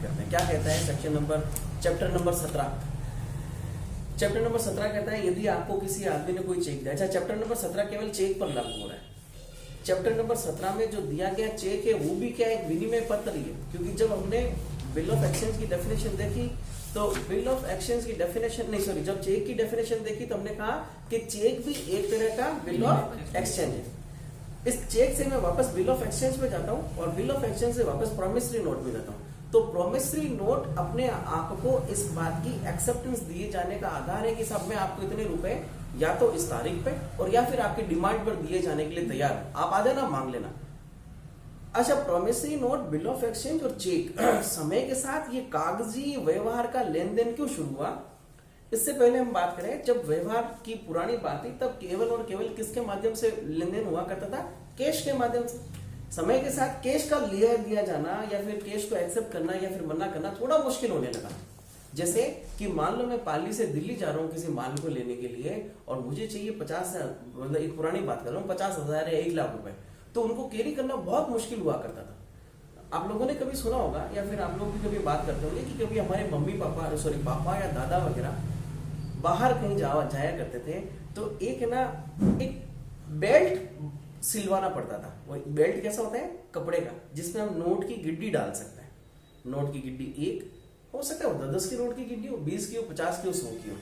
करते हैं। क्या कहता है चैप्टर नंबर 17। चैप्टर नंबर 17 कहता है यदि आपको किसी आदमी ने कोई चेक दिया। अच्छा, चैप्टर नंबर 17 केवल चेक पर लागू हो रहा है। चैप्टर नंबर 17 में जो दिया गया चेक है वो भी क्या, एक विनिमय पत्र ही है। क्योंकि जब हमने बिल ऑफ एक्सचेंज की डेफिनेशन देखी तो बिल ऑफ एक्सचेंज की डेफिनेशन नहीं, सॉरी, जब चेक की डेफिनेशन देखी तो हमने कहा कि चेक भी एक तरह का बिल ऑफ एक्सचेंज है। इस चेक से मैं वापस बिल ऑफ एक्सचेंज में जाता हूँ और बिल ऑफ एक्सचेंज से वापस प्रोमिसरी नोट में जाता हूँ। तो प्रोमिसरी नोट अपने आप को इस बात की एक्सेप्टेंस दिए जाने का आधार है कि साहब मैं आपको इतने रुपए या तो इस तारीख पे और या फिर आपकी डिमांड पर दिए जाने के लिए तैयार हूं, आप आ जाना, मांग लेना। अच्छा, promissory note, bill of exchange और चेक समय के साथ ये कागजी व्यवहार का लेन देन क्यों शुरू हुआ? इससे पहले हम बात करें, जब व्यवहार की पुरानी बात थी तब केवल और केवल किसके माध्यम से लेन देन हुआ करता था? कैश के माध्यम से। समय के साथ कैश का लिया दिया जाना या फिर कैश को एक्सेप्ट करना या फिर मना करना थोड़ा मुश्किल होने लगा। जैसे कि मान लो मैं पाली से दिल्ली जा रहा हूँ किसी माल को लेने के लिए और मुझे चाहिए 50, मतलब एक पुरानी बात कर रहा हूँ, 50,000 या 1 लाख रुपए, तो उनको कैरी करना बहुत मुश्किल हुआ करता था। आप लोगों ने कभी सुना होगा या फिर आप लोग भी कभी बात करते होंगे कि कभी हमारे मम्मी पापा, सॉरी पापा या दादा वगैरह बाहर कहीं जाया करते थे तो एक है ना, एक बेल्ट सिलवाना पड़ता था। वो बेल्ट कैसा होता है? कपड़े का, जिसमें हम नोट की गिड्डी डाल सकते हैं। नोट की गिड्डी एक हो सकता है, 10 की नोट की गिड्डी हो, 20 की हो, 50 की हो, 100 की हो।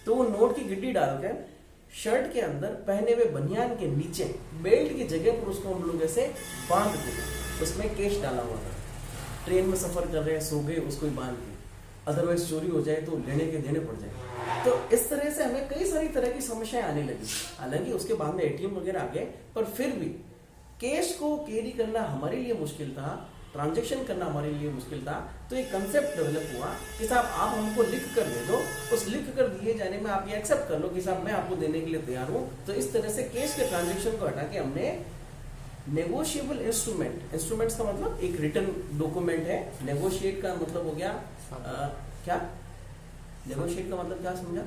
तो वो नोट की गिड्डी डालकर शर्ट के अंदर पहने हुए बनियान के नीचे बेल्ट की जगह पर उसको हम लोग ऐसे बांध देते, उसमें कैश डाला हुआ था। ट्रेन में सफर कर रहे हैं, सो गए, उसको ही बांध के, अदरवाइज चोरी हो जाए तो लेने के देने पड़ जाए। तो इस तरह से हमें कई सारी तरह की समस्याएं आने लगी। हालांकि उसके बाद में एटीएम वगैरह आ गए, पर फिर भी कैश को कैरी करना हमारे लिए मुश्किल था, ट्रांजैक्शन करना हमारे लिए मुश्किल था। तो एक कंसेप्ट डेवलप हुआ कि साहब आप हमको लिख कर दे दो, उस लिख कर दिए जाने में आप ये एक्सेप्ट कर लो कि साहब मैं आपको देने के लिए तैयार हूं। तो इस तरह से कैश के ट्रांजैक्शन को हटा के हमने नेगोशिएबल इंस्ट्रूमेंट्स का मतलब एक रिटन डॉक्यूमेंट है। नेगोशिएट का मतलब हो गया क्या? नेगोशिएट का मतलब क्या समझा?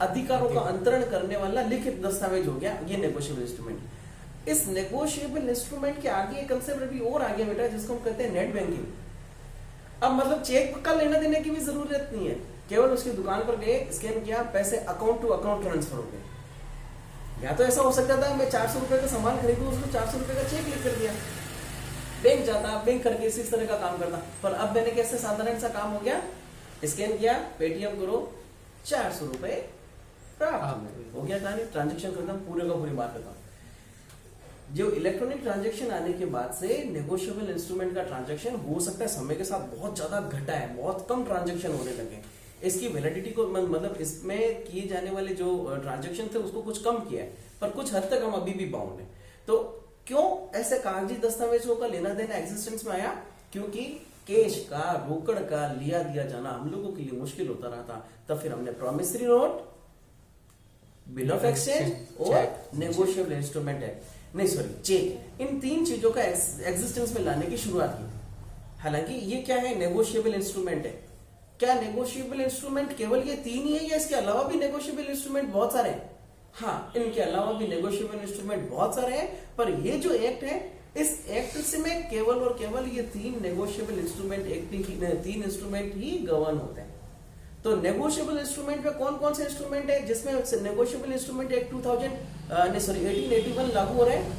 अधिकारों का अंतरण करने वाला लिखित दस्तावेज हो गया, ये नेगोशिएबल इंस्ट्रूमेंट। इस नेगोशिएबल इंस्ट्रूमेंट के आगे एक कंसेप्ट अभी और आ गया बेटा, जिसको हम कहते हैं नेट बैंकिंग। अब मतलब चेक का लेना देने की भी जरूरत नहीं है, केवल उसकी दुकान पर गए, स्कैन किया, पैसे अकाउंट टू अकाउंट ट्रांसफर हो गए। या तो ऐसा हो सकता था मैं 400 रुपए का सामान खरीदूं, उसको 400 रुपए का चेक लिख कर दिया, बैंक जाता, बैंक करके इस तरह का काम करता। पर अब मैंने कैसे साधारण सा काम हो गया, स्कैन किया, पेटीएम करो, 400 रुपए प्राप्त हो गया। कहानी ट्रांजेक्शन खत्म, पूरे का पूरी बात खत्म। जो इलेक्ट्रॉनिक ट्रांजैक्शन आने के बाद से नेगोशिएबल इंस्ट्रूमेंट का ट्रांजैक्शन हो सकता है समय के साथ बहुत ज्यादा घटा है, बहुत कम ट्रांजैक्शन होने लगे। इसकी वैलिडिटी को मतलब इसमें किए जाने वाले जो ट्रांजैक्शन थे उसको कुछ कम किया है, पर कुछ हद तक हम अभी भी बाउंड है। तो क्यों ऐसे कागजी दस्तावेजों का लेना देना एग्जिस्टेंस में आया? क्योंकि कैश का, रोकड़ का लिया दिया जाना हम लोगों के लिए मुश्किल होता रहा था। तब फिर हमने promissory note, bill of exchange और नेगोशिएबल इंस्ट्रूमेंट है, नहीं सॉरी चेक, इन 3 चीजों का एग्जिस्टेंस में लाने की शुरुआत की। हालांकि ये क्या है? नेगोशिएबल इंस्ट्रूमेंट है। क्या नेगोशिएबल इंस्ट्रूमेंट केवल ये 3 ही है या इसके अलावा भी नेगोशिएबल इंस्ट्रूमेंट बहुत सारे हैं? हाँ, इनके अलावा भी नेगोशिएबल इंस्ट्रूमेंट बहुत सारे हैं, पर ये जो एक्ट है, इस एक्ट से में केवल और केवल ये 3 नेगोशिएबल इंस्ट्रूमेंट, 3 इंस्ट्रूमेंट ही गवर्न होते हैं। तो नेगोशिएबल इंस्ट्रूमेंट में कौन कौन से इंस्ट्रूमेंट है जिसमें नेगोशिएबल इंस्ट्रूमेंट एक्ट 1881 लागू हो रहे हैं?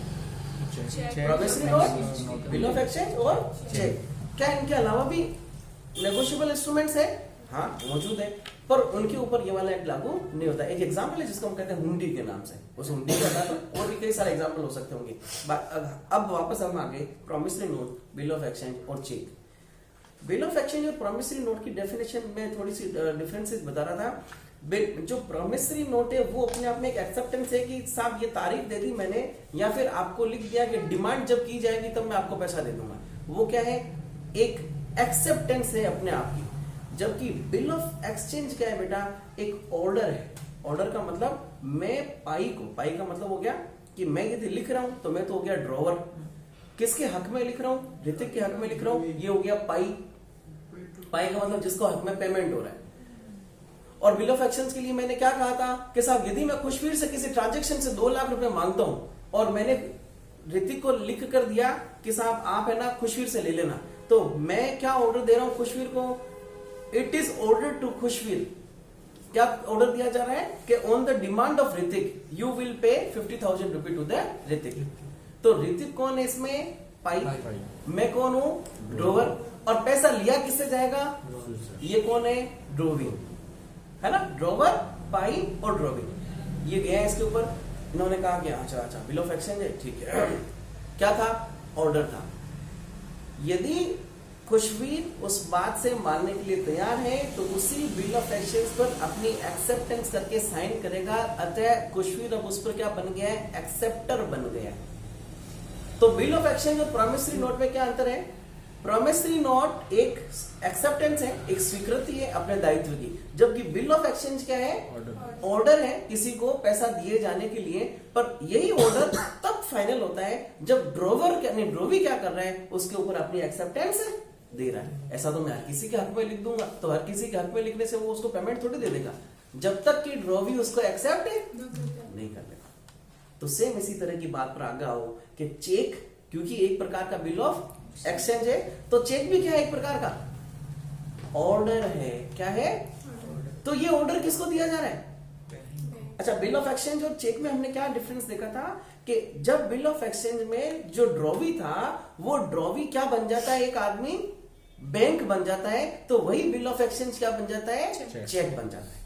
Promissory note, bill of exchange और चेक। क्या इनके अलावा भी नेगोशिएबल इंस्ट्रूमेंट्स है? हाँ, मौजूद है, पर उनके ऊपर ये वाला एक्ट लागू नहीं होता। एक एग्जांपल है जिसको हम कहते हैं हुंडी के नाम से, उस हुंडी का था, और भी कई सारे एग्जांपल हो सकते होंगे। अब वापस हम आ गए promissory note, bill of exchange और चेक। बिल ऑफ एक्सचेंज और प्रोमिसरी नोट की डेफिनेशन में थोड़ी सी डिफरेंसेस बता रहा था। जो प्रोमिसरी नोट है वो अपने आप में एक एक्सेप्टेंस है कि साहब ये तारीख दे दी मैंने, या फिर आपको लिख दिया कि डिमांड जब की जाएगी तब मैं आपको पैसा दे दूंगा। वो क्या है? एक एक्सेप्टेंस है अपने आप की। जबकि बिल ऑफ एक्सचेंज क्या है बेटा? एक ऑर्डर है। ऑर्डर का मतलब मैं पाई का मतलब हो गया कि मैं यदि लिख रहा हूं तो मैं तो हो गया ड्रॉवर, किसके हक में लिख रहा हूं? ऋतिक के हक में लिख रहा हूं, ये हो गया पाई का मतलब जिसको हक में पेमेंट हो रहा है। और बिल ऑफ एक्सचेंज के लिए मैंने क्या कहा था कि साहब यदि मैं खुशवीर से किसी ट्रांजैक्शन से 2 लाख रुपए मांगता हूं और मैंने ऋतिक को लिख कर दिया कि साहब आप है ना खुशवीर से ले लेना, तो मैं क्या ऑर्डर दे रहा हूं खुशवीर को, it is order to Khushveer. क्या ऑर्डर दिया जा रहा है कि on the demand of Hrithik you will pay 50,000 rupee to the Hrithik. तो ऋतिक कौन है इसमें, पाई, मैं कौन हूं, ड्रोवर, और पैसा लिया किससे जाएगा, ये कौन है, ड्रोविंग, है ना, ड्रोवर, पाई और ड्रोविंग। ये गया इसके ऊपर, इन्होंने कहा कि अच्छा अच्छा बिल ऑफ एक्सचेंज है, ठीक है। क्या था, ऑर्डर था। यदि खुशवीर उस बात से मानने के लिए तैयार है तो उसी बिल ऑफ एक्सचेंज पर अपनी एक्सेप्टेंस करके साइन करेगा। अतः खुशवीर अब उस पर क्या बन गया है, एक्सेप्टर बन गया है। तो बिल ऑफ एक्सचेंज और प्रॉमिसरी नोट में क्या अंतर है, प्रॉमिसरी नोट एक एक्सेप्टेंस है, एक स्वीकृति है अपने दायित्व की, जबकि बिल ऑफ एक्सचेंज क्या है, ऑर्डर है किसी को पैसा दिए जाने के लिए। पर यही ऑर्डर तब फाइनल होता है जब ड्रोवर ड्रोवी क्या कर रहा है, उसके ऊपर अपनी एक्सेप्टेंस दे रहा है। ऐसा तो मैं हर किसी के हक में लिख दूंगा, तो हर किसी के हक में लिखने से वो उसको पेमेंट थोड़ी दे देगा जब तक कि ड्रोवी उसको एक्सेप्ट नहीं कर लेगा। तो सेम इसी तरह की बात पर आगे आओ कि चेक, क्योंकि एक प्रकार का बिल ऑफ एक्सचेंज है, तो चेक भी क्या है, एक प्रकार का ऑर्डर है। क्या है, तो ये ऑर्डर किसको दिया जा रहा है। अच्छा, बिल ऑफ एक्सचेंज और चेक में हमने क्या डिफरेंस देखा था कि जब बिल ऑफ एक्सचेंज में जो ड्रॉवी था, वो ड्रॉवी क्या बन जाता है, एक आदमी बैंक बन जाता है, तो वही बिल ऑफ एक्सचेंज क्या बन जाता है, चेक बन जाता है।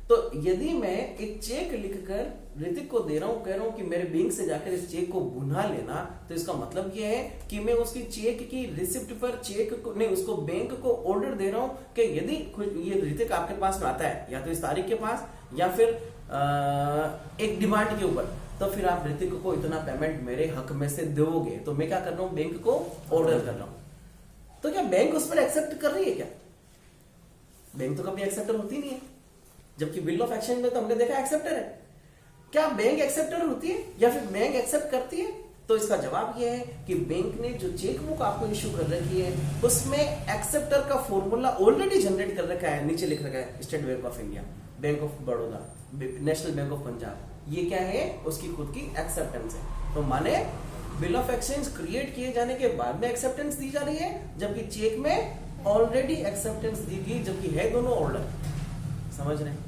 तो यदि मैं एक चेक लिखकर ऋतिक को दे रहा हूं, कह रहा हूं कि मेरे बैंक से जाकर इस चेक को बुना लेना, तो इसका मतलब यह है कि मैं उसकी चेक की रिसिप्ट पर चेक को नहीं, उसको बैंक को ऑर्डर दे रहा हूं कि यदि ये ऋतिक आपके पास में आता है या तो इस तारीख के पास या फिर एक डिमांड के ऊपर, तो फिर आप ऋतिक को इतना पेमेंट मेरे हक में से दोगे, तो मैं क्या कर रहा हूं, बैंक को ऑर्डर कर रहा हूं। तो क्या बैंक उस पर एक्सेप्ट कर रही है क्या, बैंक तो कभी एक्सेप्टर होती नहीं है, जबकि बिल ऑफ एक्सचेंज में तो हमने देखा एक्सेप्टर है। क्या बैंक एक्सेप्टर होती है या फिर बैंक एक्सेप्ट करती है, तो इसका जवाब यह है कि बैंक ने जो चेक बुक आपको इश्यू कर रखी है उसमें एक्सेप्टर का फॉर्मूला ऑलरेडी जनरेट कर रखा है, नीचे लिख रखा है state bank of India, bank of Baroda, national bank of Punjab, ये क्या है, उसकी खुद की एक्सेप्टेंस है। तो माने बिल ऑफ एक्सचेंज क्रिएट किए जाने के बाद में एक्सेप्टेंस दी जा रही है, जबकि चेक में ऑलरेडी एक्सेप्टेंस दी गई, जबकि है दोनों ऑर्डर। समझ रहे हैं,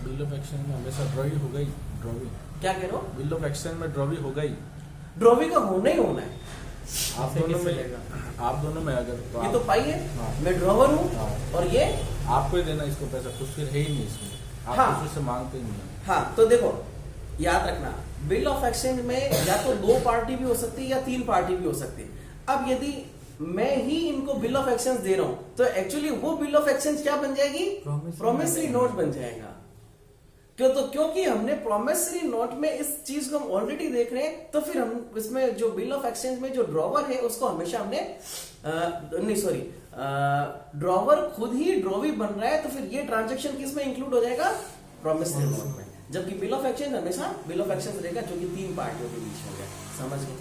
बिल ऑफ एक्सचेंज में हमेशा ड्रॉवी हो गई, ड्रॉवी क्या कह रहे हो, बिल ऑफ एक्सचेंज में ड्रॉवी हो गई, ड्रॉवी का होना ही होना है। आप दोनों में अगर तो ये तो पाई है, हाँ। मैं ड्रॉवर हूँ, हाँ। और ये आपको ही देना इसको पैसा, कुछ फिर है ही नहीं इसमें, आप हाँ। किसी से मांगते ही नहीं। हाँ, तो देखो याद रखना, बिल ऑफ एक्सचेंज में या तो 2 पार्टी भी हो सकती है या 3 पार्टी भी हो सकती है। अब यदि मैं ही इनको बिल ऑफ एक्सचेंज दे रहा हूं, तो एक्चुअली वो बिल ऑफ एक्सचेंज क्या बन जाएगी, प्रोमिसरी नोट बन जाएगा। क्यों, तो क्योंकि हमने प्रोमिसरी नोट में इस चीज को हम ऑलरेडी देख रहे हैं, तो फिर हम इसमें जो बिल ऑफ एक्सचेंज में जो ड्रॉवर है उसको हमेशा हमने ड्रॉवर खुद ही ड्रॉवी बन रहा है, तो फिर ये ट्रांजेक्शन किस में इंक्लूड हो जाएगा, प्रोमिसरी नोट में। जबकि बिल ऑफ एक्सचेंज हमेशा बिल ऑफ एक्सचेंज रहेगा, जो कि 3 पार्टियों के बीच में है। समझ गए,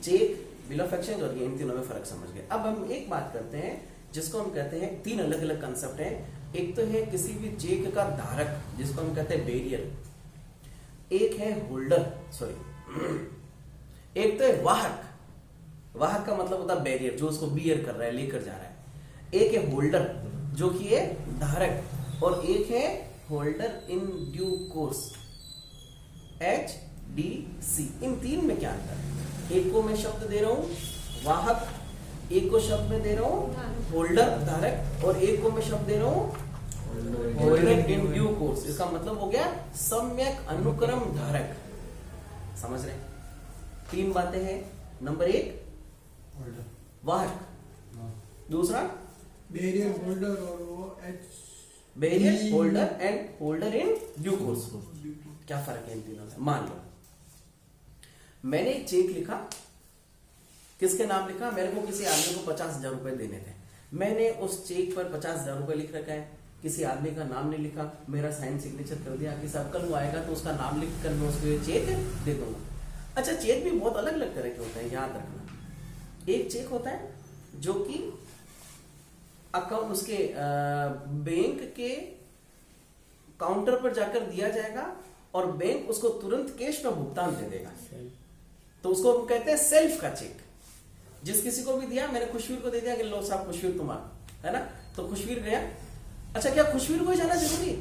चेक, बिल ऑफ एक्सचेंज और ये इन तीनों में फर्क समझ गए। अब हम एक बात करते हैं जिसको हम कहते हैं, 3 अलग अलग कंसेप्ट हैं। एक तो है किसी भी चेक का धारक, जिसको हम कहते हैं बेरियर, एक है होल्डर, सॉरी एक तो है वाहक, वाहक का मतलब होता है बैरियर, जो उसको बियर कर रहा है, लेकर जा रहा है। एक है होल्डर जो कि है धारक, और एक है holder in due course, HDC। इन 3 में क्या अंतर है, एक को मैं शब्द दे रहा हूं वाहक, एक को शब्द में दे रहा हूं होल्डर धारक, और एक को मैं शब्द दे रहा हूं होल्डर इन ड्यू कोर्स। इसका मतलब हो गया सम्यक अनुक्रम धारक। समझ रहे, 3 बातें हैं। नंबर 1 वाहक, दूसरा बैरियर होल्डर, और वो barrier holder and holder in due course. क्या फर्क है इन तीनों में। मान लो मैंने एक चेक लिखा, किसके नाम लिखा, मेरे को किसी आदमी को 50,000 रुपए देने थे, मैंने उस चेक पर 50,000 रुपए लिख रखा है, किसी आदमी का नाम नहीं लिखा, मेरा साइन सिग्नेचर कर दिया, किसी कल वो आएगा तो उसका नाम लिख कर मैं उसको चेक दे दूंगा। अच्छा, चेक भी बहुत अलग अलग तरह के होते हैं, याद रखना। एक चेक होता है जो कि अकाउंट उसके बैंक के काउंटर पर जाकर दिया जाएगा और बैंक उसको तुरंत कैश में भुगतान दे देगा, तो उसको हम कहते हैं सेल्फ का चेक। जिस किसी को भी दिया मैंने खुशवीर को दे दिया कि लो साहब खुशवीर तुम्हारा, है ना। तो खुशवीर गया। अच्छा क्या खुशवीर को ही जाना जरूरी?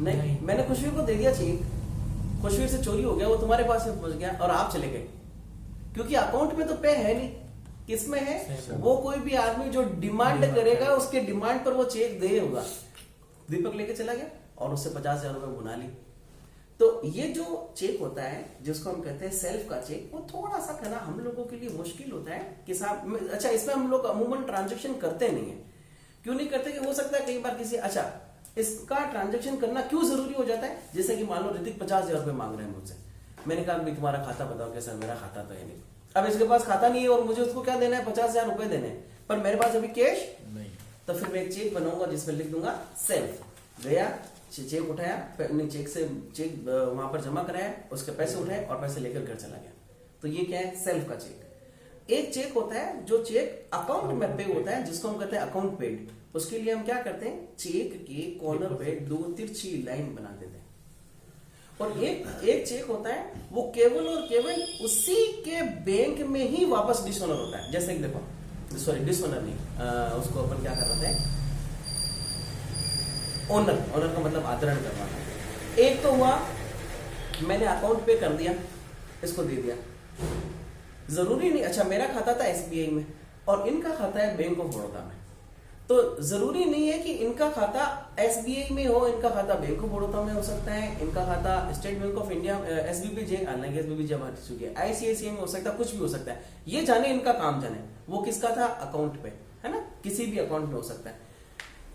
नहीं, मैंने खुशवीर को दे दिया चेक, खुशवीर से चोरी हो गया, वो तुम्हारे पास में पहुंच गया और आप चले गए, क्योंकि अकाउंट में तो पे है नहीं। किसमें है? वो कोई भी आदमी जो डिमांड करेगा उसके डिमांड पर वो चेक दे होगा। दीपक लेके चला गया और उससे 50,000 रुपए बुना ली। तो ये जो चेक होता है जिसको हम कहते हैं सेल्फ का चेक, वो थोड़ा सा कहना हम लोगों के लिए मुश्किल होता है कि साहब, अच्छा इसमें हम लोग अमूमन ट्रांजेक्शन करते नहीं है। क्यों नहीं करते? कि हो सकता है कई बार किसी, अच्छा इसका ट्रांजेक्शन करना क्यों जरूरी हो जाता है? जैसे कि मान लो ऋतिक 50,000 रुपए मांग रहे हैं मुझसे, मैंने कहा भाई तुम्हारा खाता बताओ। कि सर मेरा खाता तो है नहीं। अब इसके पास खाता नहीं है और मुझे उसको क्या देना है? 50,000 रुपए देने हैं, पर मेरे पास अभी कैश नहीं। तो फिर मैं एक चेक बनाऊंगा जिसमें लिख दूंगा सेल्फ। गया, चेक उठाया, चेक से चेक वहां पर जमा कराया, उसके पैसे उठाए और पैसे लेकर घर चला गया। तो ये क्या है? सेल्फ का चेक। एक चेक होता है जो चेक अकाउंट में पे होता है, जिसको हम कहते हैं अकाउंट पेड। उसके लिए हम क्या करते हैं? चेक के कॉर्नर पे 2 तिरछी लाइन बना देते हैं। और एक चेक होता है वो केवल और केवल उसी के बैंक में ही वापस डिसऑनर होता है। जैसे कि देखो, सॉरी डिसऑनर नहीं, उसको अपन क्या कर रहे हैं? ओनर का मतलब आदरण करना है। एक तो हुआ मैंने अकाउंट पे कर दिया, इसको दे दिया, जरूरी नहीं। अच्छा मेरा खाता था SBI में और इनका खाता है बैंक ऑफ बड़ौदा में, तो जरूरी नहीं है कि इनका खाता SBI में हो, इनका खाता बैंक ऑफ बड़ौदा में हो सकता है, इनका खाता state bank of India SBBJ, हालांकि SBBJ हट चुकी है, ICICI में हो सकता है, कुछ भी हो सकता है। ये जाने इनका काम जाने, वो किसका था? अकाउंट पे, है ना, किसी भी अकाउंट में हो सकता है।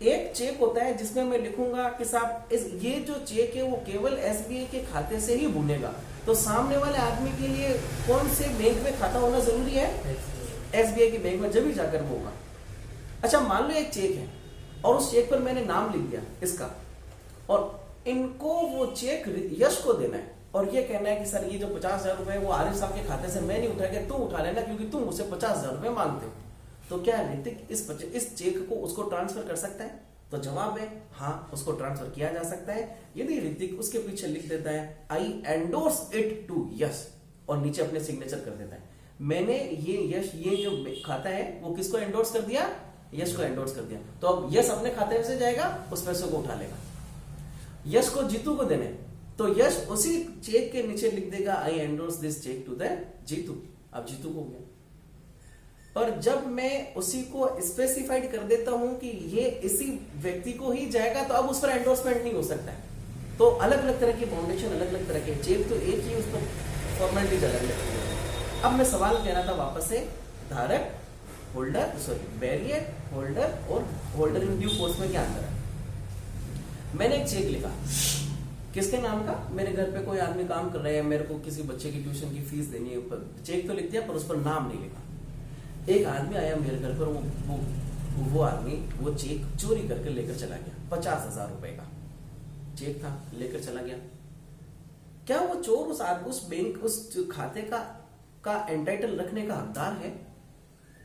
एक चेक होता है जिसमें मैं लिखूंगा कि साहब ये जो चेक है वो केवल SBI के खाते से ही बुनेगा। तो सामने वाले आदमी के लिए कौन से बैंक में खाता होना जरूरी है? SBI के बैंक में, जब भी जाकर वो होगा। अच्छा मान लो एक चेक है और उस चेक पर मैंने नाम लिख दिया इसका, और इनको वो चेक यश को देना है और ये कहना है कि सर ये जो 50,000 रुपए वो आरिफ साहब के खाते से मैं नहीं उठाएगा, तू उठा लेना क्योंकि तुम मुझसे 50,000 रुपए मांगते हो। तो क्या ऋतिक इस चेक को उसको ट्रांसफर कर सकता है? तो जवाब है हाँ, उसको ट्रांसफर किया जा सकता है। यदि ऋतिक उसके पीछे लिख देता है आई एंडोर्स इट टू यश और नीचे अपने सिग्नेचर कर देता है, मैंने ये जो खाता है वो किसको एंडोर्स कर दिया? यश को एंडोर्स कर दिया। तो अब यश अपने खाते से जाएगा, उस पैसे को उठा लेगा। यश को जीतू को देने, तो यश उसी चेक के नीचे लिख देगा I endorse this cheque to the Jeetu. अब जीतू को गया। और जब मैं उसी को स्पेसिफाइड कर देता हूं कि ये इसी व्यक्ति को ही जाएगा, तो अब उस पर एंडोर्समेंट नहीं हो सकता है। तो अलग अलग तरह की फाउंडेशन, अलग अलग तरह के चेक, तो एक ही, उस पर फॉर्मेलिटीज अलग अलग। अब मैं सवाल कह रहा था वापस से, धारक, होल्डर, सॉरी बैरियर, होल्डर और होल्डर इन ड्यू कोर्स में क्या अंतर है? मैंने एक चेक लिखा, किसके नाम का? मेरे घर पे कोई आदमी काम कर रहा है, मेरे को किसी बच्चे की ट्यूशन की फीस देनी है, चेक तो लिख दिया पर उस पर नाम नहीं लिखा। एक आदमी आया मेरे घर पर, वो आदमी वो चेक चोरी करके लेकर चला गया, 50,000 रुपए का चेक था, लेकर चला गया। क्या वो चोर उस आदमी, उस बैंक, उस खाते का एंटाइटल रखने का हकदार है?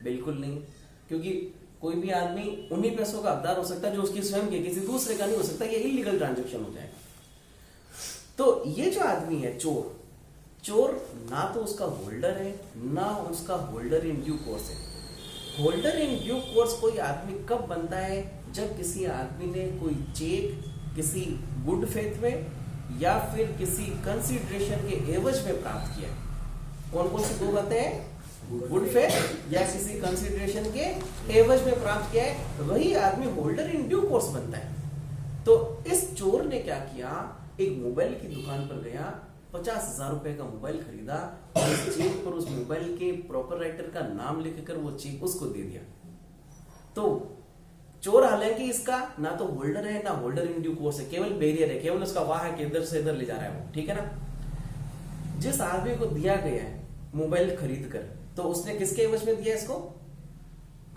बिल्कुल नहीं, क्योंकि कोई भी आदमी उन्हीं पैसों का हकदार हो सकता है जो उसकी स्वयं के, किसी दूसरे का नहीं हो सकता। ये इलीगल ट्रांजैक्शन हो जाएगा। तो ये जो आदमी है चोर ना तो उसका होल्डर है ना उसका होल्डर इन ड्यू कोर्स है। होल्डर इन ड्यू कोर्स कोई आदमी कब बनता है? जब किसी आदमी ने कोई चेक किसी गुड फेथ में या फिर किसी कंसिडरेशन के एवज में प्राप्त किया। कौन कौन सी दो बातें हैं? गुड फेथ या किसी कंसिडरेशन के एवज में प्राप्त किया है, वही आदमी होल्डर इन ड्यू कोर्स बनता है। तो इस चोर ने क्या किया? एक मोबाइल की दुकान पर गया, 50,000 रुपए का मोबाइल खरीदा और इस चेक पर उस मोबाइल के प्रोपराइटर का नाम लिखकर वो चेक उसको दे दिया। तो चोर हालांकि इसका ना तो होल्डर है ना होल्डर इन ड्यू कोर्स है, केवल बैरियर है, केवल उसका वाह है कि इधर से इधर ले जा रहा है वो, ठीक है ना। जिस आदमी को दिया गया है मोबाइल खरीद कर, तो उसने किसके एवज में दिया इसको?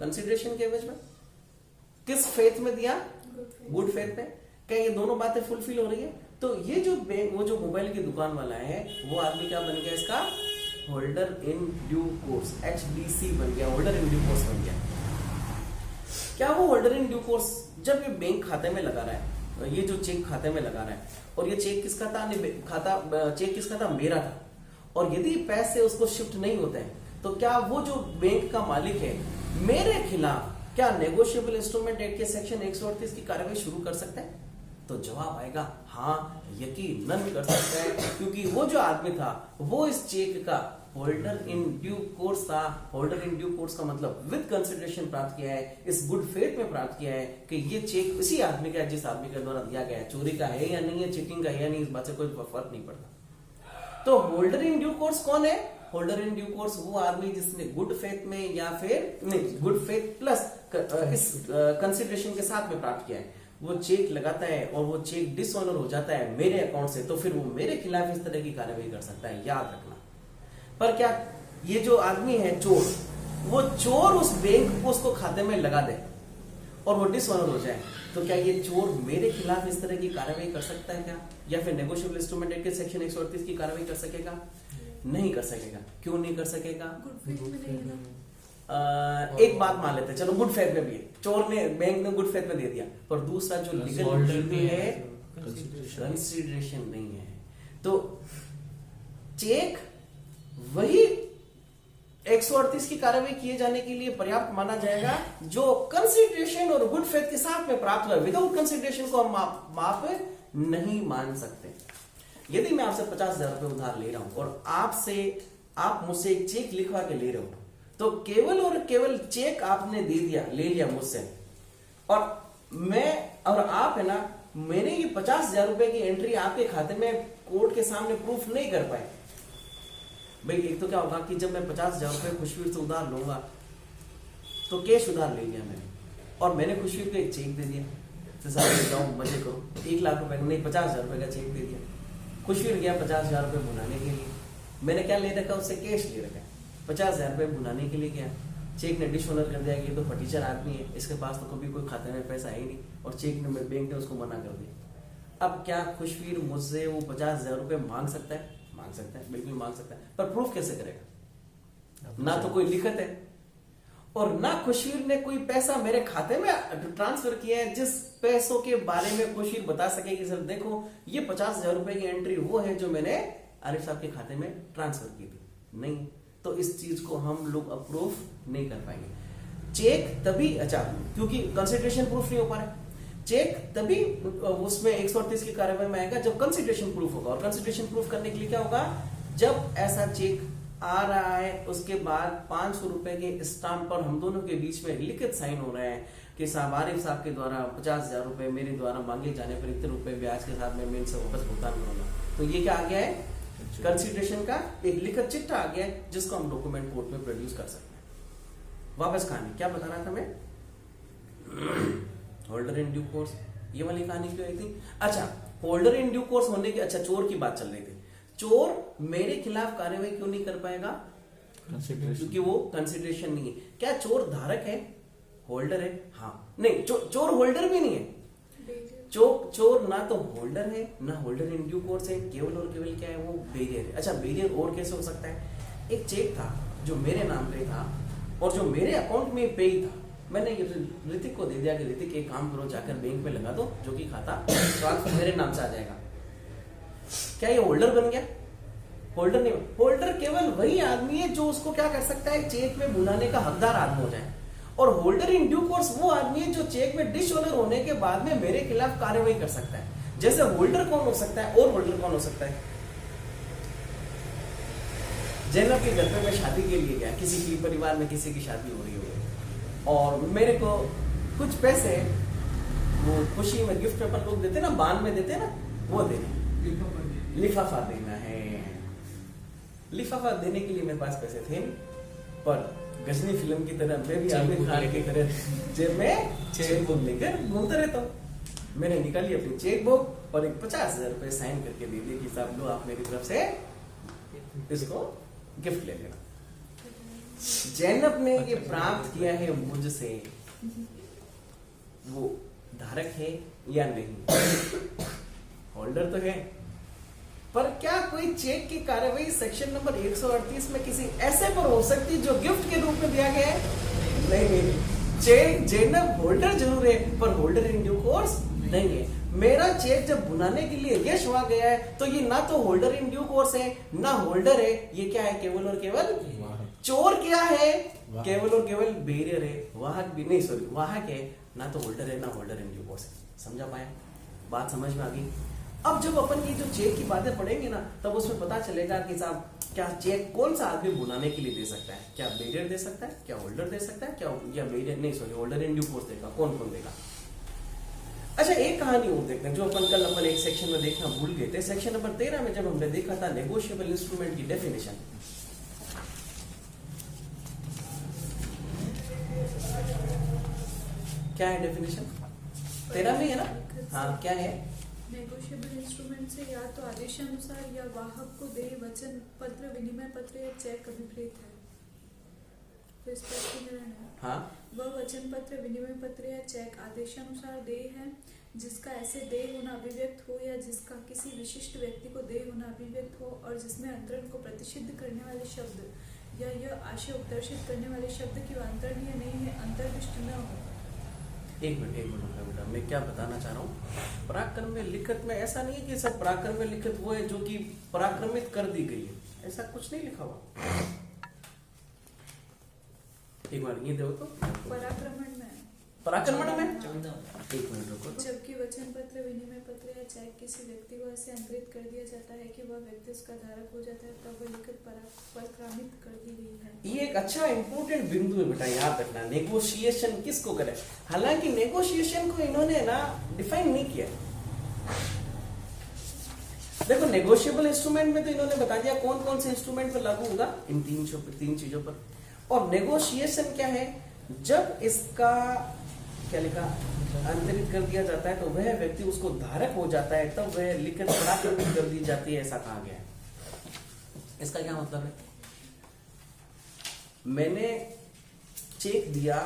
कंसिडरेशन के एवज में। किस फेथ में दिया? गुड फेथ में। क्या ये दोनों बातें फुलफिल हो रही है? तो ये जो वो जो मोबाइल की दुकान वाला है वो आदमी क्या बन गया? इसका holder in due course, HDC बन गया, होल्डर इन ड्यू कोर्स बन गया। क्या वो होल्डर इन ड्यू कोर्स जब ये बैंक खाते में लगा रहा है, ये जो चेक खाते में लगा रहा है, और ये चेक किसका था? चेक किसका था? मेरा था। और यदि पैसे उसको शिफ्ट नहीं होते हैं तो क्या वो जो बैंक का मालिक है मेरे खिलाफ क्या नेगोशिएबल इंस्ट्रूमेंट एक्ट के सेक्शन 138 की कार्रवाई शुरू कर सकता है? तो जवाब आएगा हाँ, यकीनन कर सकता है, क्योंकि वो जो आदमी था वो इस चेक का होल्डर इन ड्यू कोर्स था। होल्डर इन ड्यू कोर्स का मतलब विद कंसिडरेशन प्राप्त किया है, इस गुड फेथ में प्राप्त किया है कि ये चेक उसी आदमी का है जिस आदमी के द्वारा दिया गया है। चोरी का है या नहीं है, चीटिंग का है या नहीं, इस बात से कोई फर्क नहीं पड़ता। तो होल्डर इन ड्यू कोर्स कौन है? होल्डर इन ड्यू कोर्स वो आदमी जिसने गुड फेथ में या फिर नहीं, गुड फेथ प्लस इस कंसिडरेशन के साथ में प्राप्त किया है, वो चेक लगाता है और वो चेक डिसऑनर हो जाता है मेरे अकाउंट से, तो फिर वो मेरे खिलाफ इस तरह की कार्रवाई कर सकता है, याद रखना। पर क्या ये जो आदमी है चोर, वो चोर उस बैंक को उसको खाते में लगा दे और वो डिसऑनर हो जाए, तो क्या ये चोर मेरे खिलाफ इस तरह की कार्रवाई कर सकता है क्या? या फिर नेगोशिएबल इंस्ट्रूमेंट एक्ट के सेक्शन 138 की कार्रवाई कर सकेगा? नहीं कर सकेगा। क्यों नहीं कर सकेगा? एक बात मान लेते हैं, चलो गुड फेथ में भी है, चोर ने बैंक ने गुड फेथ में दे दिया, पर दूसरा जो लीगल ड्यूटी है कंसीडरेशन नहीं है, तो चेक वही 138 की कार्रवाई किए जाने के लिए पर्याप्त माना जाएगा जो कंसीडरेशन और गुड फेथ के साथ में प्राप्त हुआ। विदाउट कंसीडरेशन को हम माप नहीं मान सकते। यदि मैं आपसे 50,000 रुपए उधार ले रहा हूं और आप मुझसे एक चेक लिखवा के ले रहे हो, तो केवल और केवल चेक आपने दे दिया, ले लिया मुझसे, और मैं और आप है ना, मैंने ये 50,000 रुपए की एंट्री आपके खाते में कोर्ट के सामने प्रूफ नहीं कर पाए। भाई एक तो क्या होगा कि जब मैं 50,000 रुपए खुशवीर से उधार लूंगा, तो कैश उधार ले लिया मैंने, और मैंने खुशवीर को एक चेक दे दिया, तो साहब जाओ मजे करो, 1 लाख रुपए नहीं 50,000 रुपए का चेक दे दिया। खुशवीर गया 50,000 रुपए भुनाने के लिए, मैंने क्या ले रखा, उससे कैश ले रखा है, 50,000 रुपए भुनाने के लिए गया, चेक ने डिसऑनर कर दिया कि ये तो फटीचर आदमी है, इसके पास तो कभी कोई खाते में पैसा है ही नहीं, और चेक ने बैंक ने उसको मना कर दिया। अब क्या खुशवीर मुझसे वो 50,000 रुपए मांग सकता है? मांग सकता है, बिल्कुल मांग सकता है, पर प्रूफ कैसे करेगा? ना तो कोई लिखत है और ना खुशवीर ने कोई पैसा मेरे खाते में ट्रांसफर किया है जिस पैसों के बारे में खुशवीर बता सके कि सर देखो ये 50,000 रुपए की एंट्री वो है जो मैंने आरिफ साहब के खाते में ट्रांसफर की थी। नहीं, तो इस चीज को हम लोग अप्रूव नहीं कर पाएंगे। चेक तभी, अच्छा क्योंकि कंसिडरेशन प्रूफ नहीं हो पा रहा, चेक तभी उसमें 138 की कार्रवाई में आएगा जब कंसिडरेशन प्रूफ होगा, और कंसिडरेशन प्रूफ करने के लिए क्या होगा, जब ऐसा चेक आ रहा है उसके बाद 500 रुपए के स्टाम्प पर हम दोनों के बीच में लिखित साइन हो रहा है कि साहब आरिफ साहब के द्वारा 50,000 रुपए मेरे द्वारा मांगे जाने पर इतने रुपए ब्याज के साथ में इनसे वापस भुगतान करूंगा, तो ये क्या आ गया है, कंसिडरेशन का एक लिखित चिट्ठा आ गया है जिसको हम डॉक्यूमेंट कोर्ट में प्रोड्यूस कर सकते हैं। वापस कहानी क्या बता रहा था मैं, होल्डर इन ड्यू कोर्स, ये वाली कहानी क्यों आई थी? अच्छा, होल्डर इन ड्यू कोर्स होने की, अच्छा चोर की बात चल रही थी। चोर मेरे खिलाफ कार्रवाई क्यों नहीं कर पाएगा? क्योंकि वो कंसिडरेशन नहीं है। क्या चोर धारक है, होल्डर है? हाँ, नहीं, चोर होल्डर भी नहीं है। चोर ना तो होल्डर है ना होल्डर इन ड्यू कोर्स है, केवल और केवल क्या है, वो बेरियर है। अच्छा, बेरियर और कैसे हो सकता है? एक चेक था जो मेरे नाम पे था और जो मेरे अकाउंट में पे ही था, मैंने ऋतिक को दे दिया कि ऋतिक एक काम करो, जाकर बैंक में लगा दो, जो कि खाता ट्रांसफर मेरे नाम से आ जाएगा। क्या ये होल्डर बन गया? होल्डर नहीं, होल्डर केवल वही आदमी है जो उसको क्या कर सकता है, चेक में भुनाने का हकदार आदमी हो जाए, और होल्डर इन ड्यू कोर्स वो आदमी है जो चेक में डिसऑनर होने के बाद में मेरे खिलाफ कार्रवाई कर सकता है। जैसे होल्डर कौन हो सकता है और होल्डर कौन हो सकता है? जैनब के घर पे मैं शादी के लिए गया, किसी की परिवार में किसी की शादी हो रही हो, और मेरे को कुछ पैसे वो खुशी में गिफ्ट पेपर लोग देते ना, बान में देते ना, वो देना, लिफाफा देना है। लिफाफा देने के लिए मेरे पास पैसे थे नहीं, पर गजनी फिल्म की तरह मैं भी आमिर खान की तरह जेब में चेक बुक लेकर घूमता रहता हूँ। मैंने निकाली अपनी चेक बुक और एक 50,000 रुपए साइन करके दे दिए कि साहब लो, आप मेरी तरफ से इसको गिफ्ट ले लेना। जैनब ने ये प्राप्त किया है मुझसे, वो धारक है या नहीं? होल्डर तो है, पर क्या कोई चेक की कार्रवाई सेक्शन नंबर 138 में किसी ऐसे पर हो सकती जो गिफ्ट के रूप में दिया गया है? नहीं, चेक जैनब होल्डर जरूर है पर होल्डर इन ड्यू कोर्स नहीं है। मेरा चेक जब भुनाने के लिए यश हुआ गया है तो ये ना तो होल्डर इन ड्यू कोर्स है ना होल्डर है, ये क्या है, केवल और केवल चोर क्या है? वाहक। केवल और केवल बेरियर है, वाहक भी नहीं, सॉरी वाहक है, ना तो होल्डर है ना होल्डर इन ड्यू कोर्स है। समझा पाया? बात समझ में आ गई? अब जब अपन की जो चेक की बातें पढ़ेंगे ना, तब उसमें पता चलेगा कि साहब क्या चेक कौन सा आदमी बुलाने के लिए दे सकता है, क्या बेरियर दे सकता है, क्या होल्डर दे सकता है, क्या या बेरियर नहीं sorry holder in due course देगा, कौन कौन देगा। अच्छा, एक कहानी और देखते हैं जो अपन एक सेक्शन में देखना भूल गए थे। सेक्शन नंबर 13 में जब हमने देखा था नेगोशिएबल इंस्ट्रूमेंट की डेफिनेशन, क्या है डेफिनेशन? 13 में है ना? हाँ, क्या है? नेगोशिएबल इंस्ट्रूमेंट से या तो आदेशानुसार या वाहक को देय वचन पत्र, विनिमय पत्र या चेक अभिप्रेत है। तो स्पष्टीकरण है, हाँ, वह वचन पत्र, विनिमय पत्र या चेक आदेशानुसार देय है जिसका ऐसे देय होना अभिव्यक्त हो या जिसका किसी विशिष्ट व्यक्ति को देय होना अभिव्यक्त हो और जिसमें अंतरण को प्रतिषिद्ध करने वाले शब्द या यह आशय उपदर्शित करने वाले शब्द की अंतरणीय नहीं है, अंतर्विष्ट न हो। एक मिनट बेटा, मैं क्या बताना चाह रहा हूँ। पराक्रम में लिखित में ऐसा नहीं है कि सब पराक्रम में लिखित वो है जो कि पराक्रमित कर दी गई है, ऐसा कुछ नहीं लिखा हुआ। एक बार ये देखो तो पराक्रमण में पराक्रमण में एक मिनट रुको तो। जबकि वचन पत्र, विनिमय पत्र या चेक किसी व्यक्ति को ऐसे अंतरित कर दिया जाता है कि वह व्यक्ति उसका धारक हो जाता है, तब वह लिखित पराक्रमित कर दी गई है। ये एक अच्छा इंपॉर्टेंट बिंदु है बेटा, याद रखना। नेगोशिएशन किसको करे? हालांकि नेगोशिएशन को इन्होंने ना डिफाइन नहीं किया। देखो, नेगोशिएबल इंस्ट्रूमेंट में तो इन्होंने बता दिया कौन कौन से इंस्ट्रूमेंट पर लागू होगा, इन तीन चीजों पर। और नेगोशिएशन क्या है? जब इसका क्या लिखा अंतरित कर दिया जाता है तो वह व्यक्ति उसको धारक हो जाता है, तब वह लिखित पराक्रमित कर दी जाती है, ऐसा कहा गया है। इसका क्या मतलब है? मैंने चेक दिया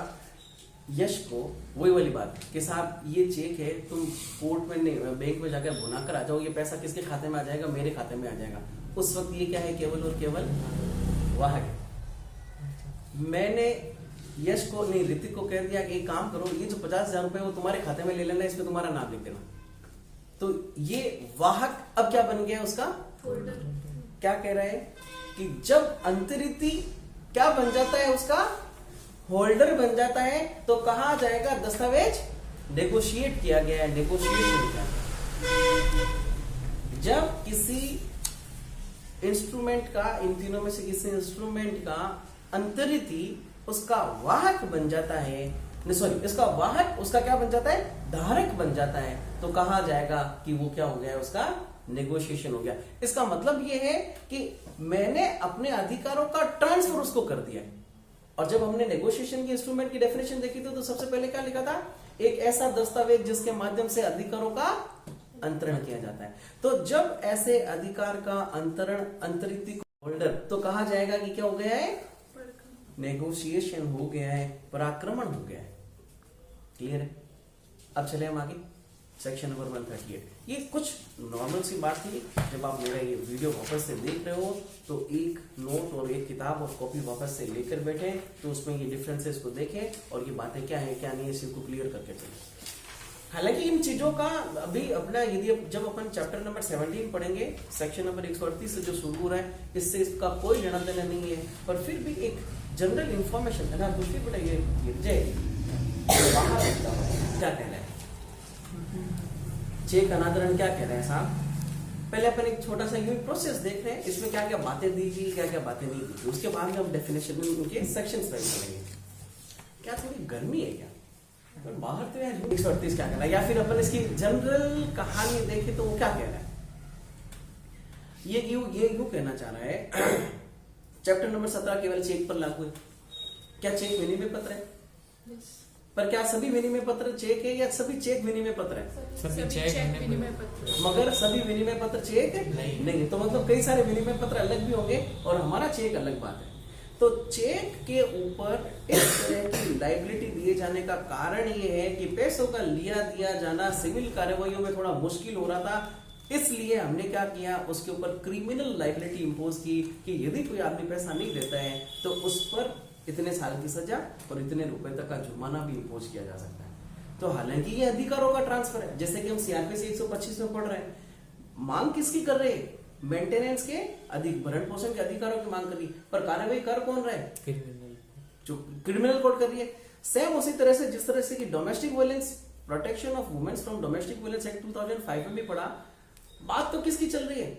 यश को, वही वाली बात कि साहब ये चेक है, तुम कोर्ट में नहीं बैंक में जाकर भुना कर आ जाओ, ये पैसा किसके खाते में आ जाएगा? मेरे खाते में आ जाएगा। उस वक्त ये क्या है? केवल और केवल वाहक है। मैंने यश को नहीं ऋतिक को कह दिया कि एक काम करो, ये जो 50,000 रुपए वो तुम्हारे खाते में ले लेना, इसमें तुम्हारा नाम लिख देना। तो ये वाहक अब क्या बन गया उसका? होल्डर। क्या कह रहे हैं कि जब अंतरिती क्या बन जाता है उसका? होल्डर बन जाता है, तो कहा जाएगा दस्तावेज नेगोशिएट किया गया है, नेगोशिएशन किया। जब किसी इंस्ट्रूमेंट का, इन तीनों में से किसी इंस्ट्रूमेंट का अंतरिती उसका वाहक बन जाता है, सॉरी इसका वाहक उसका क्या बन जाता है? धारक बन जाता है, तो कहा जाएगा कि वो क्या हो गया? उसका नेगोशिएशन हो गया। इसका मतलब ये है कि मैंने अपने अधिकारों का ट्रांसफर उसको कर दिया है। और जब हमने नेगोशिएशन की इंस्ट्रूमेंट की डेफिनेशन देखी थी तो सबसे पहले क्या लिखा था? एक ऐसा दस्तावेज जिसके माध्यम से अधिकारों का अंतरण किया जाता है। तो जब ऐसे अधिकार का अंतरण अंतरित होल्डर, तो कहा जाएगा कि क्या हो गया है? नेगोशिएशन हो गया है, पराक्रमण हो गया है। क्लियर है? अब चले हम आगे सेक्शन नंबर 138। ये कुछ नॉर्मल सी बात थी। जब आप मेरा ये वीडियो वापस से देख रहे हो तो एक नोट और एक किताब और कॉपी वापस से लेकर बैठे, तो उसमें ये डिफरेंसेस को देखें और ये बातें क्या है क्या नहीं है इसी को क्लियर करके चलें। हालांकि इन चीजों का अभी अपना यदि जब अपन चैप्टर नंबर 17 पढ़ेंगे, सेक्शन नंबर 138 से जो शुरू हो रहा है, इससे इसका कोई लेना देना नहीं है, पर फिर भी एक जनरल इंफॉर्मेशन है ना। दूसरी बेटा ये क्या कह रहे हैं? चेक अनादरण क्या कह रहे हैं साहब? पहले अपन एक छोटा सा यूनिट प्रोसेस देख रहे हैं, इसमें क्या क्या बातें दी गई, क्या क्या बातें नहीं दी, उसके बाद में हम डेफिनेशन में उनके सेक्शंस करेंगे। क्या थोड़ी गर्मी है क्या? बाहर तो यार 138 क्या कह रहा है, या फिर अपन इसकी जनरल कहानी देखें तो वो क्या कह रहा है? ये यूं कहना चाह रहा है चैप्टर नंबर 17 केवल चेक पर लागू है। क्या चेक विनिमय पत्र है? पर क्या सभी विनिमय पत्र चेक है या सभी चेक विनिमय पत्र है? सभी चेक विनिमय पत्र। मगर सभी विनिमय पत्र चेक नहीं। तो मतलब कई सारे विनिमय पत्र अलग भी होंगे और हमारा चेक अलग बात है। तो चेक के ऊपर इस तरह की लायबिलिटी दिए जाने का कारण ये है कि पैसों का लिया दिया जाना सिविल कार्यवाहियों में थोड़ा मुश्किल हो रहा था, इसलिए हमने क्या किया, उसके ऊपर क्रिमिनल लायबिलिटी इंपोज की कि यदि कोई आदमी पैसा नहीं देता है तो उस पर इतने साल की सजा और इतने रुपए तक का जुर्माना भी इंपोज किया जा सकता है। तो हालांकि ये अधिकारों का ट्रांसफर है, जैसे कि हम सीआरपीसी 125 में पढ़ रहे हैं। मांग किसकी कर रहे हैं? मेंटेनेंस के अधिक, भरण पोषण के अधिकारों की मांग कर रही है, पर कार्यवाही कर कौन रहा है? क्रिमिनल जो क्रिमिनल कोड कर रही है। सेम उसी तरह से जिस तरह से कि domestic violence, protection of womens from domestic violence act 2005 में भी पढ़ा, बात तो किसकी चल रही है?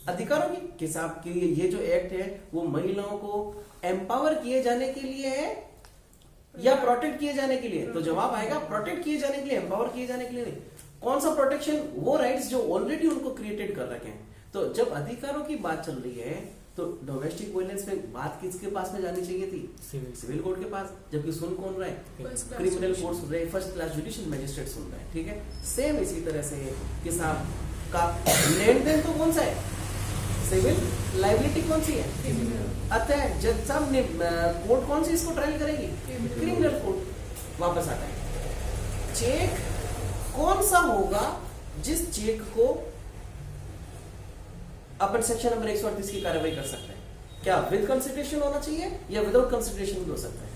अधिकारों की। किस आपकी ये जो एक्ट है वो महिलाओं को एम्पावर किए जाने के लिए है या प्रोटेक्ट किए जाने के लिए? तो जवाब आएगा प्रोटेक्ट किए जाने के लिए, एम्पावर किए जाने के लिए नहीं। कौन सा प्रोटेक्शन? वो राइट्स जो ऑलरेडी उनको क्रिएटेड कर रखे हैं। तो जब अधिकारों की बात चल रही है तो डोमेस्टिक वायलेंस में बात किसके पास में जानी चाहिए थी? सिविल कोर्ट के पास, जबकि सुन कौन रहा है? क्रिमिनल कोर्ट सुन रहे हैं, फर्स्ट क्लास जुडिशियल मैजिस्ट्रेट सुन रहे हैं। ठीक है, सेम इसी तरह से कि साहब का लेन देन तो कौन सा है? सिविल, लाइबिलिटी कौन सी है? अतः जज साहब ने कोर्ट कौन सी इसको ट्रायल करेगी? Criminal court. वापस आता है, चेक कौन सा होगा जिस चेक को अपन सेक्शन नंबर 138 की कार्रवाई कर सकते हैं? क्या विद कंसिडरेशन होना चाहिए या विदाउट कंसिडरेशन भी हो सकता है?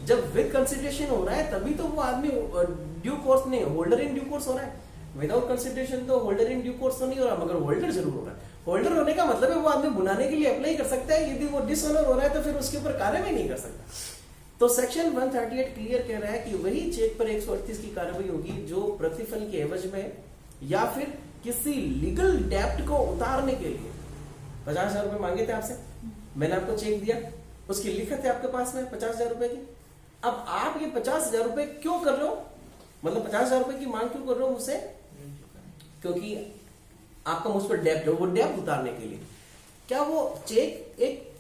जब विद कंसिडरेशन हो रहा है तभी तो वो आदमी ड्यू कोर्स नहीं, होल्डर इन ड्यू कोर्स हो रहा है। विदाउट कंसिडरेशन तो होल्डर इन ड्यू कोर्स तो नहीं हो रहा, मगर होल्डर जरूर हो रहा है। होल्डर होने का मतलब है वो आदमी बुलाने के लिए अप्लाई कर सकता है, यदि वो डिसऑनर हो रहा है तो फिर उसके ऊपर कार्रवाई नहीं कर सकता। तो सेक्शन 138 क्लियर कह रहा है कि वही चेक पर 138 की कार्रवाई होगी जो प्रतिफल के एवज में या फिर किसी लीगल डेप्ट को उतारने के लिए 50,000 रुपए मांगे थे आपसे, मैंने आपको चेक दिया, उसकी लिखत है आपके पास में 50,000 रुपए की। अब आप ये 50,000 रुपए क्यों कर रहे हो? मतलब 50,000 रुपए की मांग क्यों कर रहे हो मुझसे? क्योंकि आपका मुझ पर डेप्ट है, वो डेप्ट उतारने के लिए। क्या वो चेक एक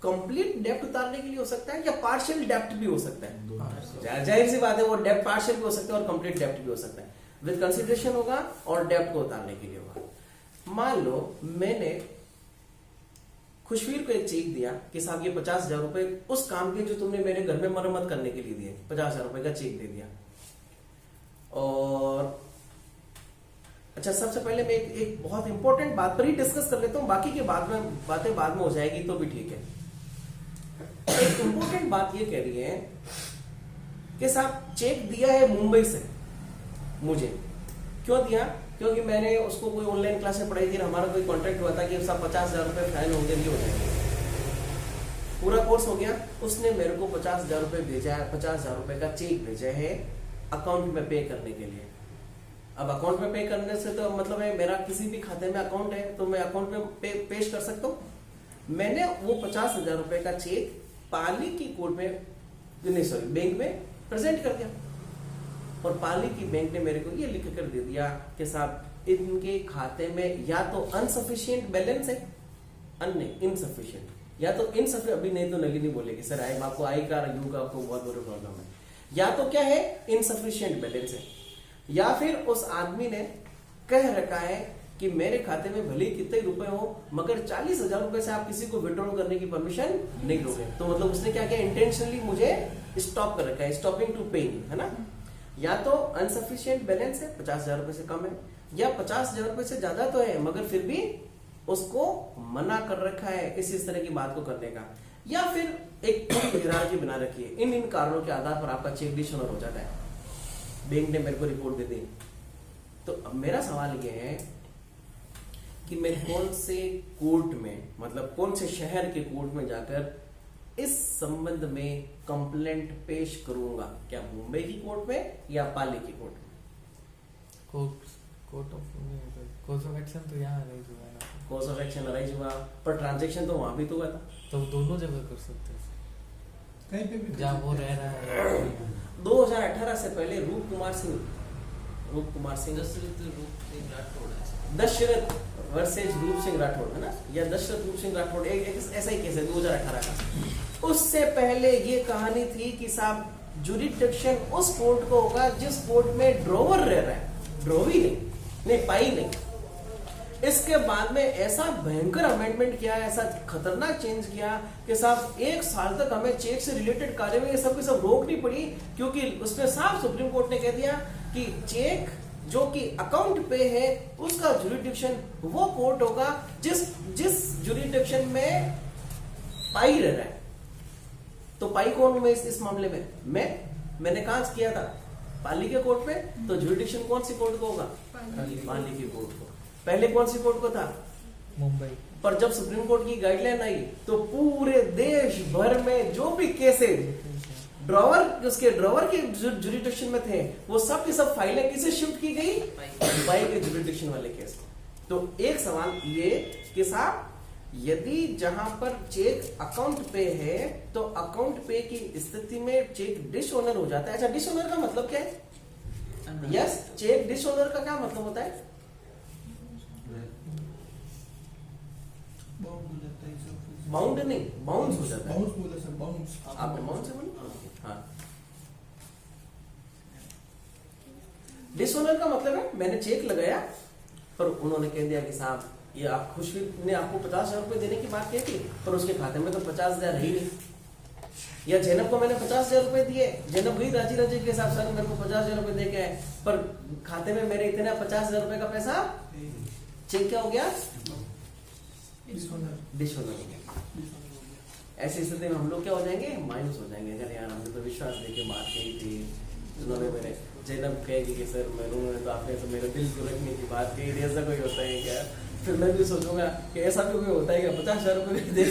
कंप्लीट डेप्ट उतारने के लिए हो सकता है या पार्शियल डेप्ट भी हो सकता है? जाहिर सी बात है, वो डेप्ट पार्शियल भी हो सकता है और कंप्लीट डेप्ट भी हो सकता है। विद कंसिडरेशन होगा और डेप्ट को उतारने के लिए होगा। मान लो मैंने खुशवीर को एक चेक दिया कि साहब ये 50,000 रुपए उस काम के जो तुमने मेरे घर में मरम्मत करने के लिए दिए, 50,000 रुपए का चेक दे दिया। और अच्छा, सबसे पहले मैं एक बहुत इंपॉर्टेंट बात पर ही डिस्कस कर लेता हूं, बाकी की बातें बाद में हो जाएगी तो भी ठीक है। एक इंपॉर्टेंट बात ये कह रही है कि साहब चेक दिया है मुंबई से मुझे, क्यों दिया? क्योंकि मैंने उसको कोई ऑनलाइन क्लास में पढ़ाई थी, हमारा कोई कॉन्ट्रैक्ट हुआ था कि साहब 50,000 रुपए फाइन होंगे, नहीं हो जाएंगे। पूरा कोर्स हो गया, उसने मेरे को 50,000 रुपए भेजा है, 50,000 रुपए का चेक भेजा है अकाउंट में पे करने के लिए। अब अकाउंट में पे करने से तो मतलब है मेरा किसी भी खाते में अकाउंट है तो मैं अकाउंट में पेश कर सकता हूँ। मैंने वो 50,000 रुपए का चेक पाली की कोर्ट में, नहीं सॉरी, बैंक में प्रेजेंट कर दिया और पाली की बैंक ने मेरे को ये लिख कर दे दिया कि साहब इनके खाते में या तो अनसफिशिएंट बैलेंस है, इनसफिशिएंट, या तो इनसफिशिएंट, अभी नहीं तो नलिनी बोलेगी सर आई आपको आई का यू का आपको बहुत बड़ी प्रॉब्लम है, या तो क्या है इनसफिशिएंट बैलेंस है, या फिर उस आदमी ने कह रखा है कि मेरे खाते में भले कितने रुपए हो मगर 40,000 रुपए से आप किसी को विड्रॉ करने की परमिशन नहीं दोगे। तो मतलब उसने क्या किया, इंटेंशनली मुझे स्टॉप कर रखा है, स्टॉपिंग टू पे, है ना। या तो अनसफिशिएंट बैलेंस है, 50,000 रुपए से कम है, या 50,000 रुपए से ज्यादा तो है मगर फिर भी उसको मना कर रखा है इस तरह की बात को करने का, या फिर एक पूरी हिरार्की बना रखी है। इन कारणों के आधार पर आपका चेक डिसऑनर हो जाता है, बैंक ने मेरे को रिपोर्ट दे दी। तो अब मेरा सवाल यह है कि मैं कौन से कोर्ट में, मतलब कौन से शहर के कोर्ट में जाकर इस संबंध में कंप्लेंट पेश करूंगा? क्या मुंबई की कोर्ट में या पाली की कोर्ट में? कोर्स ऑफ एक्शन तो यहाँ अराइज हुआ है, कोर्स ऑफ एक्शन अराइज हुआ, पर ट्रांजैक्शन तो वहां भी तो हुआ था। तो दोनों जगह कर सकते हैं, कहीं पे भी जहाँ वो रह रहा है। 2018 से पहले रूप कुमार सिंह दशरथ वर्सेज रूप सिंह राठौड़, है ना, या दशरथ रूप सिंह राठौड़, एक ऐसा ही केस है 2018 का। उससे पहले ये कहानी थी कि साहब जुरिडिक्शन उस कोर्ट को होगा जिस कोर्ट में ड्रोवर रह रहा है, ड्रोवी नहीं, पाई नहीं। इसके बाद में ऐसा भयंकर अमेंडमेंट किया, ऐसा खतरनाक चेंज किया कि साहब 1 साल तक हमें चेक से रिलेटेड कार्यवाही सब रोकनी पड़ी, क्योंकि उसमें साफ सुप्रीम कोर्ट ने कह दिया कि चेक जो कि अकाउंट पे है उसका जुरिडिक्शन वो कोर्ट होगा जिस जुरिडिक्शन में पाई रह रहा है। तो पाई कौन हूं मैं इस मामले में? मैंने कहा किया था पाली के कोर्ट में, तो जुरिडिक्शन कौन सी कोर्ट को होगा? पाली की कोर्ट को। पहले कौन सी कोर्ट को था? मुंबई। पर जब सुप्रीम कोर्ट की गाइडलाइन आई तो पूरे देश भर में जो भी केसेस ड्रॉवर के जुरिडिक्शन में थे वो सब की सब फाइलें किसे शिफ्ट की गई? पाई के जुरिडिक्शन वाले केस। तो एक सवाल ये कि साहब यदि जहां पर चेक अकाउंट पे है तो अकाउंट पे की स्थिति में चेक डिसऑनर हो जाता है। अच्छा, डिसऑनर का मतलब क्या है? यस, चेक डिसऑनर का क्या मतलब होता है? बाउंड नहीं, बाउंस हो जाता है। बाउंस बोला सर, बाउंस। आपने बाउंस से बोला? हाँ। डिसऑनर का मतलब है मैंने चेक लगाया पर उन्होंने कह दिया कि साहब ये आप खुशी ने आपको 50,000 रुपए देने की बात कही थी पर उसके खाते में तो 50,000 ही नहीं। या जैनब को मैंने 50,000 रुपए दिए, जैनब गई राजी राजी के हिसाब से मेरे को 50,000 रुपए दे के आए पर खाते में मेरे इतने 50,000 रुपए का पैसा चेक क्या हो गया? डिसऑनर हो गया। ऐसी स्थिति में हम लोग क्या हो जाएंगे? मायूस हो जाएंगे। अगर यार हमने तो विश्वास देके बात कही थी, उन्होंने मेरे जैनब कहेगी कि सर मैं तो आपने तो मेरे दिल को रखने की बात कही, ऐसा कोई होता है क्या? फिर मैं भी सोचूंगा कि ऐसा भी कोई होता है क्या 50,000 रुपए दे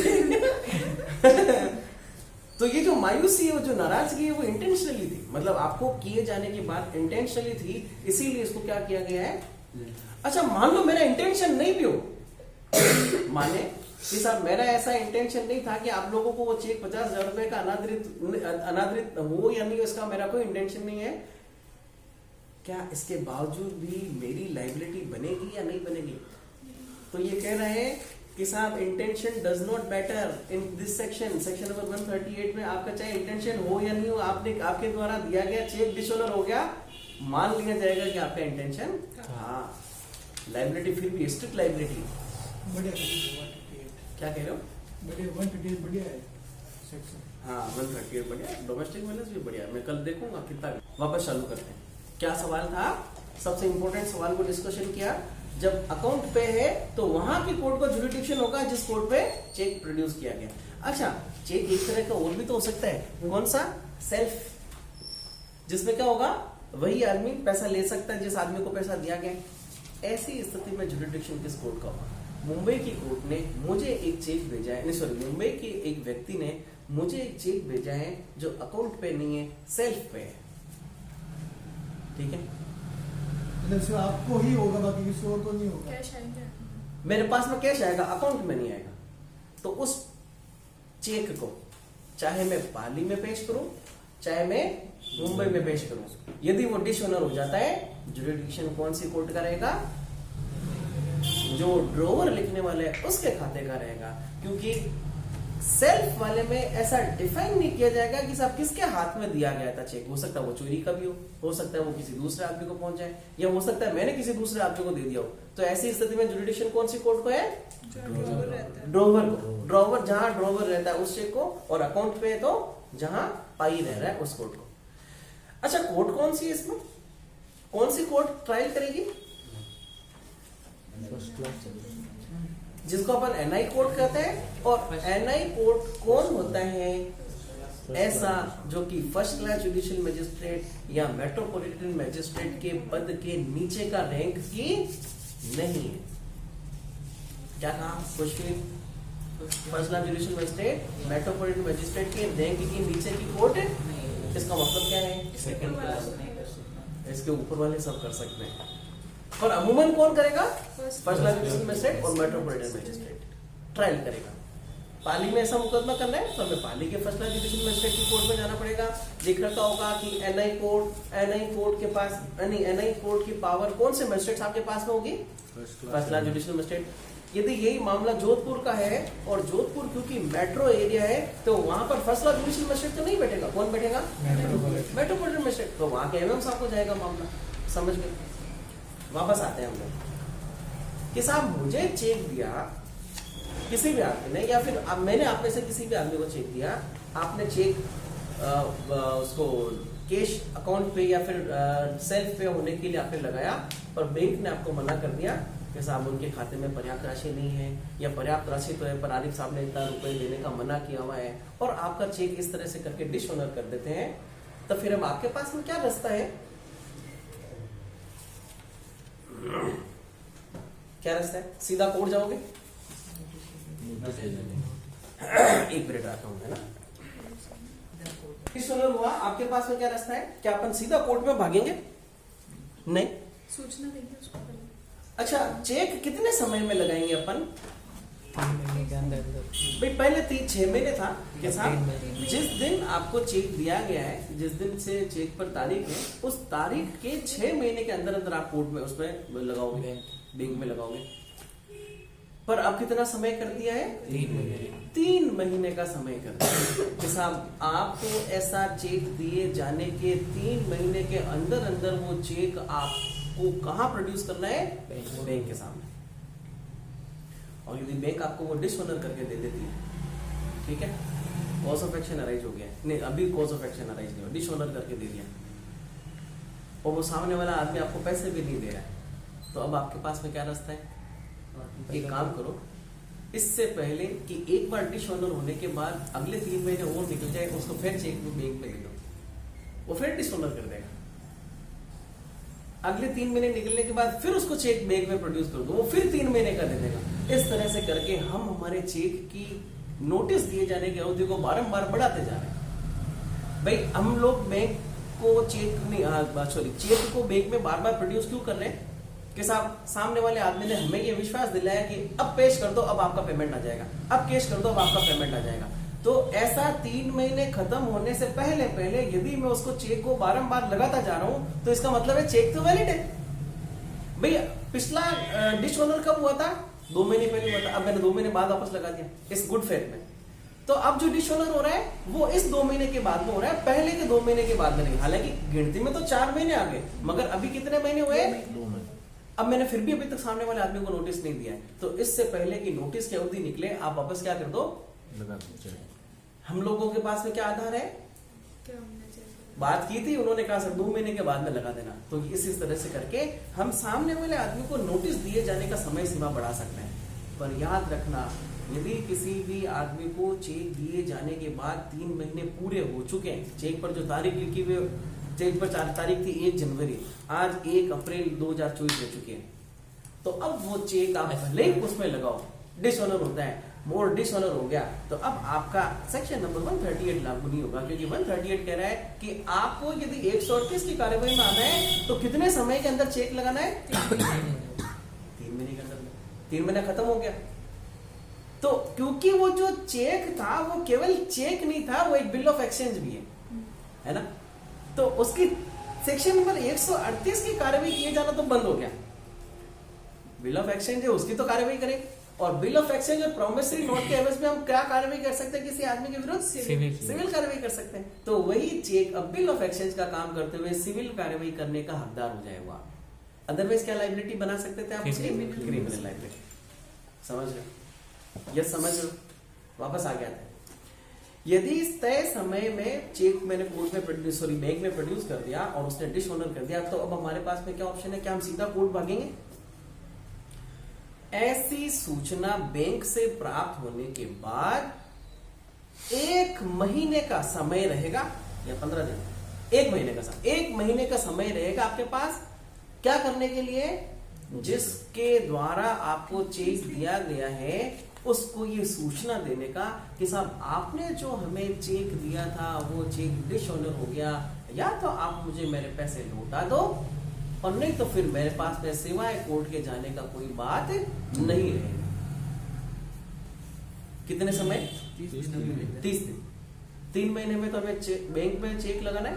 तो ये जो मायूसी है, जो नाराजगी है वो इंटेंशनली थी, मतलब आपको किए जाने की बात इंटेंशनली थी, इसीलिए इसको क्या किया गया है। अच्छा, मान लो मेरा इंटेंशन नहीं भी हो, माने कि साहब मेरा ऐसा इंटेंशन नहीं था कि आप लोगों को वो चेक 50,000 रुपए का अनादरित हो या नहीं, इसका मेरा कोई इंटेंशन नहीं है, क्या इसके बावजूद भी मेरी लायबिलिटी बनेगी या नहीं बनेगी? तो ये कह रहे हैं कि साहब intention does not matter in this section number 138 में। आपका चाहे इंटेंशन हो या नहीं हो, आपके द्वारा दिया गया चेक डिसऑनर हो गया, मान लिया जाएगा कि आपका इंटेंशन हाँ। लायबिलिटी फिर भी स्ट्रिक्ट लायबिलिटी। क्या कह रहे हो? बढ़िया, 138 बढ़िया है सेक्शन। हाँ 138 बढ़िया, डोमेस्टिक वायलेंस भी बढ़िया। मैं कल देखूंगा कितना। वापस चालू करते हैं। क्या सवाल था? सबसे इंपॉर्टेंट सवाल को डिस्कशन किया। जब अकाउंट पे है तो वहां की कोर्ट का जुरिडिक्शन होगा जिस कोर्ट पे चेक प्रोड्यूस किया गया। अच्छा, चेक एक तरह का और भी तो हो सकता है। कौन सा? सेल्फ, जिसमें क्या होगा, वही आदमी पैसा ले सकता है जिस आदमी को पैसा दिया गया। ऐसी स्थिति में जुरिडिक्शन किस कोर्ट का होगा? मुंबई की कोर्ट ने मुझे एक चेक भेजा है, मुंबई के एक व्यक्ति ने मुझे एक चेक भेजा है जो अकाउंट पे नहीं है, सेल्फ पे है। ठीक है, सिर्फ आपको ही होगा, बाकी किसी और को नहीं होगा। कैश आएंगे, मेरे पास में कैश आएगा, अकाउंट में नहीं आएगा। तो उस चेक को चाहे मैं पाली में पेश करूं चाहे मैं मुंबई में पेश करूं, यदि वो डिसऑनर हो जाता है, जुरिडिक्शन कौन सी कोर्ट का रहेगा? जो ड्रॉवर लिखने वाले है उसके खाते का रहेगा। क्योंकि सेल्फ वाले में ऐसा डिफाइन नहीं किया जाएगा कि साहब किसके हाथ में दिया गया था चेक। हो सकता है वो चोरी का भी हो सकता है वो किसी दूसरे आदमी को पहुंच जाए, या हो सकता है मैंने किसी दूसरे आदमी को दे दिया हो। तो ऐसी स्थिति में जुरिडिक्शन कौन सी कोर्ट को है? ड्रॉवर को। ड्रॉवर जहां ड्रॉवर रहता है उस चेक को, और अकाउंट पे है तो जहां पाई रह रहा है उस कोर्ट को। अच्छा, कोर्ट कौन सी है इसमें? कौन सी कोर्ट ट्रायल करेगी? जिसको अपन एनआई कोर्ट कहते हैं। और एनआई कोर्ट कौन होता है? ऐसा जो कि फर्स्ट क्लास जुडिशियल मजिस्ट्रेट या मेट्रोपॉलिटन मजिस्ट्रेट के पद के नीचे का रैंक की नहीं है। क्या कहा? Khushbir, first class judicial magistrate, metropolitan magistrate के रैंक की नीचे की कोर्ट है। इसका मतलब क्या है? Second class. इसके ऊपर वाले सब कर सकते हैं, पर अमूमन कौन करेगा? फर्स्ट क्लास जुडिशियल मजिस्ट्रेट और मेट्रोपॉलिटन मजिस्ट्रेट ट्रायल करेगा। पाली में ऐसा मुकदमा करना है तो हमें पाली के फर्स्ट क्लास जुडिशियल मजिस्ट्रेट की कोर्ट में जाना पड़ेगा। देख रखा होगा कि एनआई कोर्ट के पास एनआई कोर्ट की पावर कौन से मजिस्ट्रेट आपके पास में होगी? First class judicial magistrate. यदि यही मामला जोधपुर का है और जोधपुर क्योंकि मेट्रो एरिया है तो वहां पर फर्स्ट क्लास जुडिशियल मजिस्ट्रेट तो नहीं बैठेगा। कौन बैठेगा? Metropolitan magistrate. तो वहां के एमएम साहब को जाएगा मामला। समझ गए? वापस आते हैं हम लोग कि साहब मुझे चेक दिया किसी भी आदमी ने, या फिर मैंने आप में से किसी भी आदमी को चेक दिया, आपने चेक उसको कैश अकाउंट पे या फिर सेल्फ पे होने के लिए आपने लगाया, पर बैंक ने आपको मना कर दिया कि साहब उनके खाते में पर्याप्त राशि नहीं है, या पर्याप्त राशि तो है पर आरिफ साहब ने इतना रुपए देने का मना किया हुआ है, और आपका चेक इस तरह से करके डिसऑनर कर देते हैं। तो फिर अब आपके पास में क्या रास्ता है? क्या रास्ता है? सीधा कोर्ट जाओगे? एक मिनट आता हूँ, है ना। डिसऑनर हुआ, आपके पास में क्या रास्ता है? क्या अपन सीधा कोर्ट में भागेंगे? नहीं। सूचना देंगे उसको पहले। अच्छा, चेक कितने समय में लगाएंगे अपन? 3 महीने के अंदर भाई पहले 6 महीने था के साथ, 3 महीने। जिस दिन आपको चेक दिया गया है, जिस दिन से चेक पर तारीख है, उस तारीख के 6 महीने के अंदर अंदर आप कोर्ट में उसमें लगाओगे, बैंक में लगाओगे। पर अब कितना समय कर दिया है? 3 महीने। 3 महीने का समय कर दिया कि साहब आपको ऐसा चेक दिए जाने के 3 महीने के अंदर अंदर वो चेक आपको कहाँ प्रोड्यूस करना है? बैंक के सामने। और यदि बैंक आपको वो डिसऑनर करके दे देती है, ठीक है, कॉज ऑफ एक्शन अराइज हो गया है, नहीं अभी कॉज ऑफ एक्शन अराइज नहीं हुआ, डिसऑनर करके दे दिया, और वो सामने वाला आदमी आपको पैसे भी नहीं दे रहा है, तो अब आपके पास में क्या रास्ता है? एक काम करो, इससे पहले कि एक बार डिसऑनर होने के बाद अगले 3 महीने और निकल जाए, उसको फिर चेक में बैंक में दे दो, वो फिर डिसऑनर कर देगा। अगले 3 महीने निकलने के बाद फिर उसको चेक बैंक में प्रोड्यूस कर दो, वो फिर 3 महीने का दे देगा। इस तरह से करके हम हमारे चेक की नोटिस दिए जाने की अवधि को बारंबार बढ़ाते जा रहे हैं। भाई हम लोग बैंक को चेक नहीं, सॉरी, चेक को बैंक में बार बार प्रोड्यूस क्यों कर रहे हैं? कि साहब सामने वाले आदमी ने हमें ये विश्वास दिलाया कि अब पेश कर दो, अब आपका पेमेंट आ जाएगा, अब कैश कर दो, अब आपका पेमेंट आ जाएगा। तो ऐसा 3 महीने खत्म होने से पहले पहले यदि मैं उसको चेक को बारंबार लगाता जा रहा हूं, तो इसका मतलब है चेक तो वैलिड है। भैया पिछला डिसऑनर कब हुआ था? 2 महीने पहले हुआ था, अब मैंने 2 महीने बाद वापस लगा दिया इस गुड फेथ में। तो अब जो डिसऑनर हो रहा है वो इस 2 महीने के बाद में हो रहा है, पहले के 2 महीने के बाद में नहीं। हालांकि गिनती में तो 4 महीने आ गए, मगर अभी कितने महीने हुए? 2 महीने। अब मैंने फिर भी अभी तक सामने वाले आदमी को नोटिस नहीं दिया है, तो इससे पहले कि नोटिस की अवधि निकले आप वापस क्या कर दो? लगा दो चेक। हम लोगों के पास में क्या आधार है? क्या होना चाहिए? बात की थी, उन्होंने कहा सर 2 महीने के बाद में लगा देना। तो इसी तरह से करके हम सामने वाले आदमी को नोटिस दिए जाने का समय सीमा बढ़ा सकते हैं। पर याद रखना, यदि किसी भी आदमी को चेक दिए जाने के बाद 3 महीने पूरे हो चुके हैं, चेक पर जो तारीख लिखी हुई, चेक पर तारीख थी 1 जनवरी, आज 1 अप्रैल 2024 हो चुके हैं, तो अब वो चेक आप भले ही उसमें लगाओ, डिसऑनर होता है, मोर डिसऑनर हो गया, तो अब आपका सेक्शन नंबर 138 लागू नहीं होगा, क्योंकि 138 कह रहा है कि आपको यदि 138 की कार्यवाही में आना है तो कितने समय के अंदर चेक लगाना है? 3 महीने के अंदर। 3 महीना खत्म हो गया, तो क्योंकि वो जो चेक था वो केवल चेक नहीं था, वो एक बिल ऑफ एक्सचेंज भी है ना, तो उसकी सेक्शन नंबर 138 की कार्यवाही किए जाना तो बंद हो गया। बिल ऑफ एक्सचेंज है उसकी तो कार्यवाही करें, और बिल ऑफ एक्सचेंज और प्रोमिसरी नोट के एवज में हम क्या कार्यवाही कर सकते हैं? किसी आदमी के विरुद्ध सिविल कार्रवाई कर सकते हैं। तो वही चेक अब बिल ऑफ एक्सचेंज का काम करते हुए सिविल कार्रवाई करने का हकदार हो जाएगा। अदरवाइज क्या लाइबिलिटी बना सकते थे आप? Criminal liability. समझ रहे? यस समझ रहे? वापस आ गया था। यदि तय समय में चेक मैंने कोर्ट में प्रोड्यूस, सॉरी बैंक में प्रोड्यूस कर दिया और उसने डिसऑनर कर दिया, तो अब हमारे पास में क्या ऑप्शन है? क्या हम सीधा कोर्ट भागेंगे? ऐसी सूचना बैंक से प्राप्त होने के बाद 1 महीने का समय रहेगा या 15 दिन, 1 महीने का समय, 1 महीने का समय रहेगा आपके पास क्या करने के लिए? जिसके द्वारा आपको चेक दिया गया है उसको ये सूचना देने का कि साहब आपने जो हमें चेक दिया था वो चेक डिसऑनर हो गया, या तो आप मुझे मेरे पैसे लौटा दो, और नहीं तो फिर मेरे पास में सिवाय कोर्ट के जाने का कोई बात नहीं रहेगी। कितने समय? 30 दिन। 3 महीने में तो हमें बैंक में चेक लगाना है।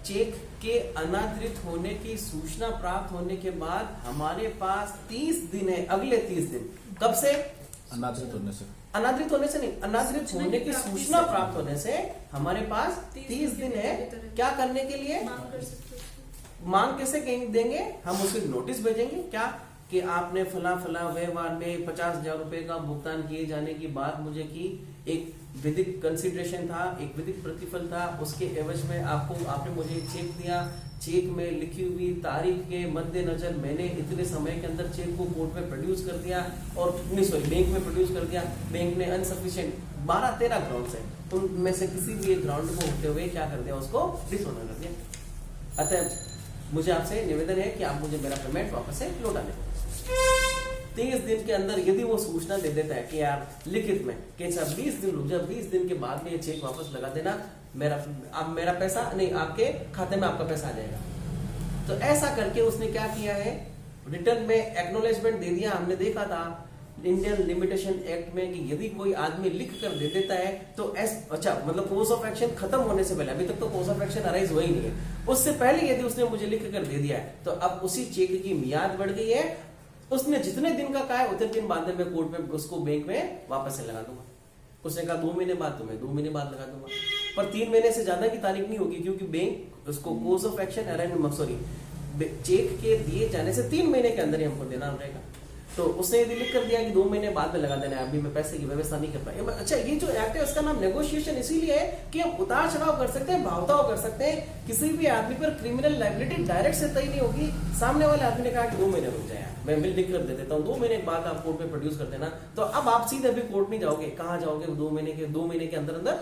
चेक के अनादृत होने की सूचना प्राप्त होने के बाद हमारे पास 30 दिन है, अगले 30 दिन। कब से? अनादृत होने से। अनादृत होने से नहीं, अनादृत होने की सूचना प्राप्त होने से हमारे पास 30 दिन है। क्या करने के लिए? मांग कर सकते हो। मांग कैसे देंगे? हम उसको नोटिस भेजेंगे क्या कि आपने फला फला व्यवहार में 50,000 रुपए का भुगतान किए जाने की बात मुझे की, एक विधिक कंसिडरेशन था, एक विधिक प्रतिफल था, उसके एवज में आपने मुझे चेक दिया, चेक में लिखी हुई तारीख के मद्देनजर मैंने इतने समय के अंदर चेक को कोर्ट में प्रोड्यूस कर दिया, और बैंक में प्रोड्यूस कर दिया, बैंक ने अनसफिशिएंट 12-13 ग्राउंड है, उनमें से किसी भी एक ग्राउंड को होते हुए क्या कर दिया? उसको डिसऑनर कर दिया। अतः मुझे आपसे निवेदन है कि आप मुझे मेरा पेमेंट वापस से लौटा दें। 30 दिन के अंदर यदि वो सूचना दे देता है कि यार लिखित में कि सर 20 दिन रुक जा, 20 दिन के बाद में ये चेक वापस लगा देना, मेरा पैसा नहीं, आपके खाते में आपका पैसा आ जाएगा। तो ऐसा करके उसने क्या किया है, रिटर्न में एक्नॉलेजमेंट दे दिया। हमने देखा था इंडियन लिमिटेशन एक्ट में कि यदि कोई आदमी लिख कर दे देता है तो अच्छा मतलब कोर्स ऑफ एक्शन खत्म होने से पहले, अभी तक तो कोर्स ऑफ एक्शन अराइज हुआ ही नहीं है, उससे पहले यदि उसने मुझे लिख कर दे दिया है तो अब उसी चेक की मियाद बढ़ गई है। उसने जितने दिन का कहा है उतने दिन बाद में मैं कोर्ट में उसको बैंक में वापस से लगा दूंगा। उसने कहा 2 महीने बाद, तो मैं 2 महीने बाद लगा दूंगा, पर 3 महीने से ज्यादा की तारीख नहीं होगी, क्योंकि बैंक उसको कोर्स ऑफ एक्शन चेक के दिए जाने से 3 महीने के अंदर ही हमको देना रहेगा। तो उसने यदि लिख कर दिया कि 2 महीने बाद में लगा देना है, अभी मैं पैसे की व्यवस्था नहीं कर पाया। अच्छा, ये जो एक्ट है उसका नाम नेगोशिएशन इसीलिए है कि हम उतार चढ़ाव कर सकते हैं, भावताव कर सकते हैं। किसी भी आदमी पर क्रिमिनल लायबिलिटी डायरेक्ट से तय नहीं होगी। सामने वाले आदमी ने कहा कि 2 महीने रुक जाए, मैं बिल लिख कर दे देता हूँ, 2 महीने के बाद आप कोर्ट में प्रोड्यूस कर देना। तो अब आप सीधे अभी कोर्ट नहीं जाओगे, कहाँ जाओगे? 2 महीने के अंदर अंदर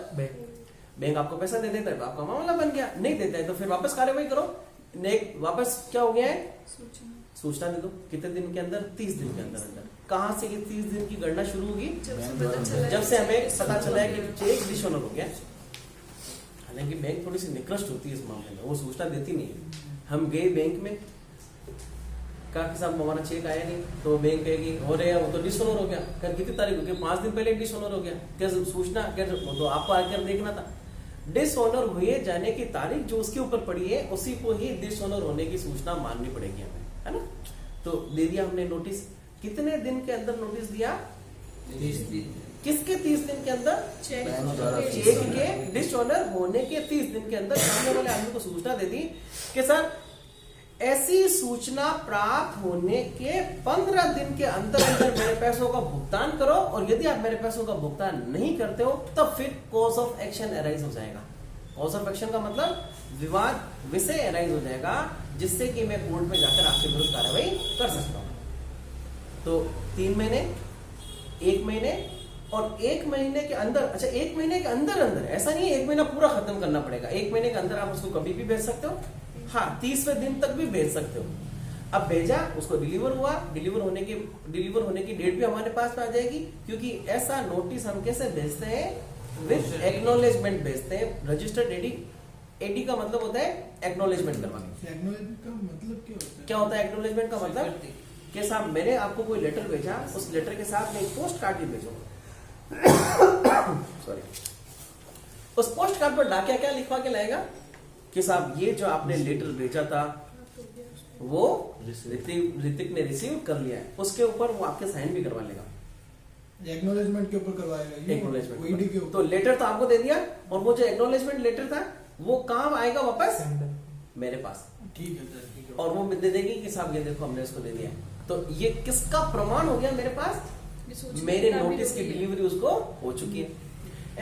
बैंक आपको पैसा दे देता है तो आपका मामला बन गया। नहीं देता है तो फिर वापस कार्रवाई करो। वापस क्या हो गया है, सूचना दे दो। कितने दिन के अंदर? 30 दिन के अंदर अंदर। कहां से ये 30 दिन की गणना शुरू होगी? जब से हमें पता चला है कि चेक डिसऑनर हो गया। हालांकि बैंक थोड़ी सी निकृष्ट होती है इस मामले में, वो सूचना देती नहीं है। हम गए बैंक में, कहा कि साहब हमारा चेक आया नहीं, तो बैंक कहेगी अरे वो तो डिसऑनर हो गया। कल कितनी तारीख हो गई? 5 दिन पहले डिसऑनर हो गया। क्या सूचना क्या तो आपको आकर देखना था। डिसऑनर हुए जाने की तारीख जो उसके ऊपर पड़ी है उसी को ही डिसऑनर होने की सूचना माननी पड़ेगी हमें, है ना। तो दे दिया हमने नोटिस। कितने दिन के अंदर नोटिस दिया? 30 दिन। किसके 30 दिन के अंदर? चेक के डिसऑनर होने के 30 दिन के अंदर सामने वाले आदमी को सूचना दे दी कि सर ऐसी सूचना प्राप्त होने के 15 दिन के अंदर अंदर मेरे पैसों का भुगतान करो, और यदि आप मेरे पैसों का भुगतान नहीं करते हो तब फिर कॉज ऑफ एक्शन अराइज हो जाएगा। कॉज ऑफ एक्शन का मतलब विवाद विषय अराइज हो जाएगा, जिससे कि मैं कोर्ट में जाकर आपके विरुद्ध कार्रवाई कर सकता हूं। तो 3 महीने, 1 महीने और 1 महीने के अंदर। अच्छा, 1 महीने के अंदर अंदर, ऐसा नहीं है 1 महीना पूरा खत्म करना पड़ेगा। 1 महीने के अंदर आप उसको कभी भी भेज सकते हो। हाँ, 30वें दिन तक भी भेज सकते हो। अब भेजा, उसको डिलीवर हुआ, डिलीवर होने की डेट भी हमारे पास में आ जाएगी, क्योंकि ऐसा नोटिस हम कैसे भेजते हैं? विद एक्नॉलेजमेंट भेजते हैं। रजिस्टर्ड एडी का मतलब होता है एक्नॉलेजमेंट करवाना। एक्नॉलेजमेंट का मतलब क्या होता है? क्या होता है एक्नॉलेजमेंट का मतलब? कि साहब मैंने आपको कोई लेटर भेजा, उस लेटर के साथ मैं एक पोस्ट कार्ड भी भेजूंगा। सॉरी, उस पोस्ट कार्ड पर डाकिया क्या लिखवा के लाएगा कि साहब ये जो आपने लेटर भेजा था वो ऋतिक ने रिसीव कर लिया है। उसके ऊपर वो आपके साइन भी करवा लेगा। एक्नॉलेजमेंट के ऊपर करवाएगा, एक्नॉलेजमेंट। तो लेटर तो आपको दे दिया, और वो जो एक्नॉलेजमेंट लेटर था वो काम आएगा वापस मेरे पास। ठीक है सर, ठीक है। और वो दे देगी कि साहब ये देखो हमने इसको दे दिया। तो ये किसका प्रमाण हो गया मेरे पास? मेरे नोटिस की डिलीवरी उसको हो चुकी है।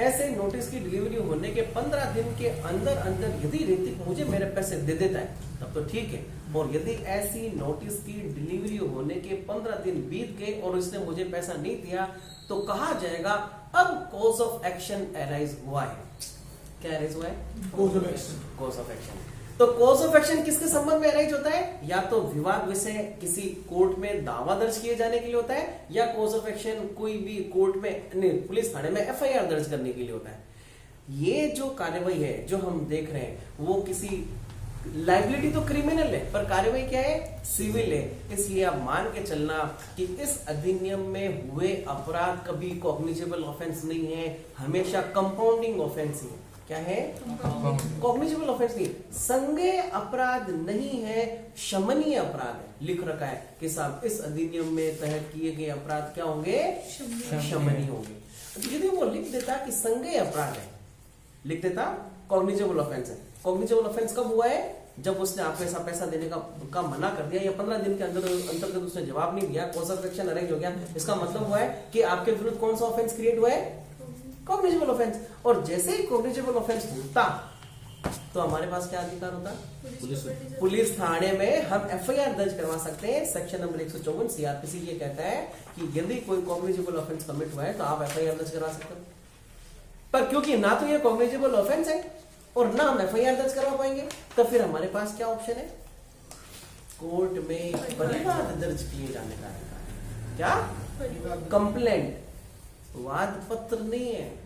ऐसे नोटिस की डिलीवरी होने के 15 दिन के अंदर अंदर यदि ऋतिक मुझे मेरे पैसे दे देता है तब तो ठीक है, और यदि ऐसी नोटिस की डिलीवरी होने के 15 दिन बीत गए और उसने मुझे पैसा नहीं दिया तो कहा जाएगा अब कॉज ऑफ एक्शन अराइज हुआ है। क्या अराइज हुआ है? Cause of action. Cause of action. तो कॉज ऑफ एक्शन किसके संबंध में अराइज होता है? या तो विवाद विषय किसी कोर्ट में दावा दर्ज किए जाने के लिए होता है, या कॉज ऑफ एक्शन कोई भी कोर्ट में नहीं, पुलिस थाने में एफआईआर दर्ज करने के लिए होता है। ये जो कार्यवाही है जो हम देख रहे हैं वो किसी लाइबिलिटी तो क्रिमिनल है, पर कार्यवाही क्या है? सिविल है। इसलिए आप मान के चलना कि इस अधिनियम में हुए अपराध कभी कॉग्निजेबल ऑफेंस नहीं है, हमेशा कंपाउंडिंग ऑफेंस ही है। क्या है? कॉग्निजेबल ऑफेंस नहीं, संज्ञेय अपराध नहीं है, शमनीय अपराध है। लिख रखा है कि साहब इस अधिनियम में तहत किए गए अपराध क्या होंगे? शमनीय होंगे। तो यदि वो लिख देता कि संज्ञेय अपराध है, लिख देता कॉग्निजेबल ऑफेंस है। कॉग्निजेबल ऑफेंस कब हुआ है? जब उसने आपको ऐसा पैसा देने का मना कर दिया, या 15 दिन के अंतर्गत उसने जवाब नहीं दिया, कॉज ऑफ एक्शन अरेंज हो गया। इसका मतलब हुआ है कि आपके विरुद्ध कौन सा ऑफेंस क्रिएट हुआ है? Cognizable offence. और जैसे ही कॉग्निजेबल ऑफेंस होता तो हमारे पास क्या अधिकार होता? पुलिस थाने में हम एफआईआर दर्ज करवा सकते हैं। सेक्शन नंबर 154 सीआरपीसी ये कहता है कि यदि कोई कॉग्निजेबल ऑफेंस कमिट हुआ है तो आप एफआईआर दर्ज करवा सकते हो। पर क्योंकि ना तो ये कॉग्निजेबल ऑफेंस है और ना हम एफआईआर दर्ज करवा पाएंगे, तो फिर हमारे पास क्या ऑप्शन है? कोर्ट में परिवाद दर्ज किए जाने का अधिकार है। क्या? कंप्लेंट, वाद पत्र नहीं है।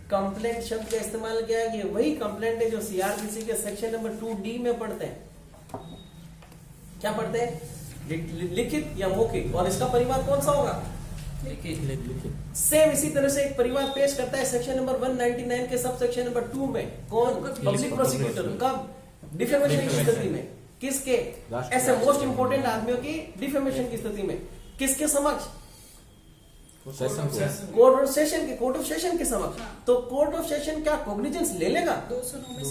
कंप्लेंट शब्द का इस्तेमाल किया है, ये वही कंप्लेंट है जो सीआरपीसी के सेक्शन नंबर 2D में पढ़ते हैं। क्या पढ़ते हैं? लिखित या मौखिक, और इसका परिवाद कौन सा होगा? सेम इसी तरह से एक परिवाद पेश करता है सेक्शन नंबर 199 के सब सेक्शन नंबर 2 में। कौन? Public prosecutor. कब? डिफेमेशन की स्थिति में। किसके? ऐसे मोस्ट इंपोर्टेंट आदमियों की डिफेमेशन की स्थिति में। किसके समक्ष? कोर्ट ऑफ सेशन के समक्ष। तो कोर्ट ऑफ सेशन क्या कॉग्निजेंस ले लेगा? 209 में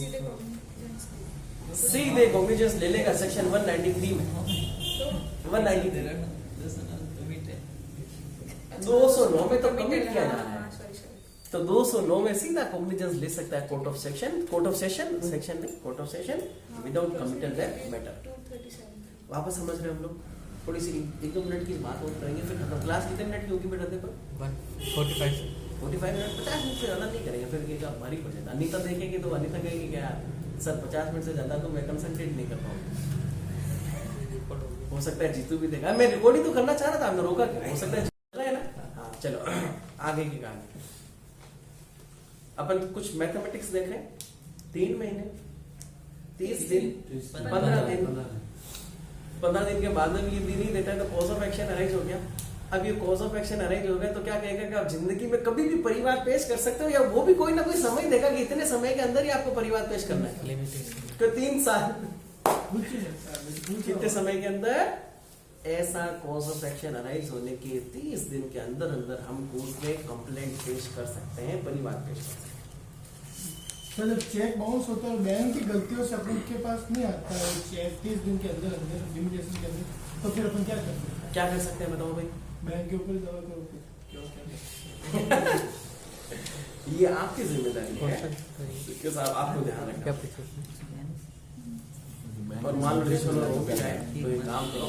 सीधे कॉग्निजेंस ले लेगा सेक्शन 193 में। 193 209 में तो कमिट किया जा रहा है, तो 209 में सीधा कॉग्निजेंस ले सकता है court of session without committal that matter. वापस समझ रहे हम लोग? थोड़ी सी 1-2 मिनट की बात और करेंगे फिर खत्म। क्लास कितने मिनट की होगी बेटा? देखो 45 मिनट, 50 मिनट से ज्यादा नहीं करेंगे, फिर ये भारी पड़ जाता। अनीता देखेगी तो अनीता कहेगी क्या सर 50 मिनट से ज्यादा तो मैं कंसंट्रेट नहीं कर पाऊंगा। हो सकता है जीतू भी देखा, मैं रिकॉर्डिंग तो करना चाह रहा था, हमने रोका क्यों? हो सकता है है ना। हाँ चलो आगे की कहानी। अपन कुछ मैथमेटिक्स देख रहे हैं। 3 महीने 30 दिन 15 दिन के बाद में भी ये दिन ही देता है, तो कॉज ऑफ एक्शन अरेंज हो गया। अब ये कॉज ऑफ एक्शन अरेंज हो गया तो क्या कहेगा कि आप जिंदगी में कभी भी परिवार पेश कर सकते हो, या वो भी कोई ना कोई समय देगा कि इतने समय के अंदर ही आपको परिवार पेश करना है। तो 3 साल कितने समय के अंदर ऐसा कॉज ऑफ एक्शन अराइज होने के 30 दिन के अंदर अंदर हम कोर्ट में कंप्लेंट पेश कर सकते हैं, परिवार पेश कर सकते हैं। तो जब चेक बाउंस होता है और बैंक की गलतियों से अपन के पास नहीं आता है चेक 30 दिन के अंदर अंदर लिमिटेशन के अंदर, तो फिर अपन क्या कर सकते हैं? क्या कर सकते हैं बताओ भाई? बैंक के ऊपर दवा करो। ये आपकी जिम्मेदारी है कि साहब आपको ध्यान रखना। और मान लो रिश्वत हो भी जाए तो एक काम करो,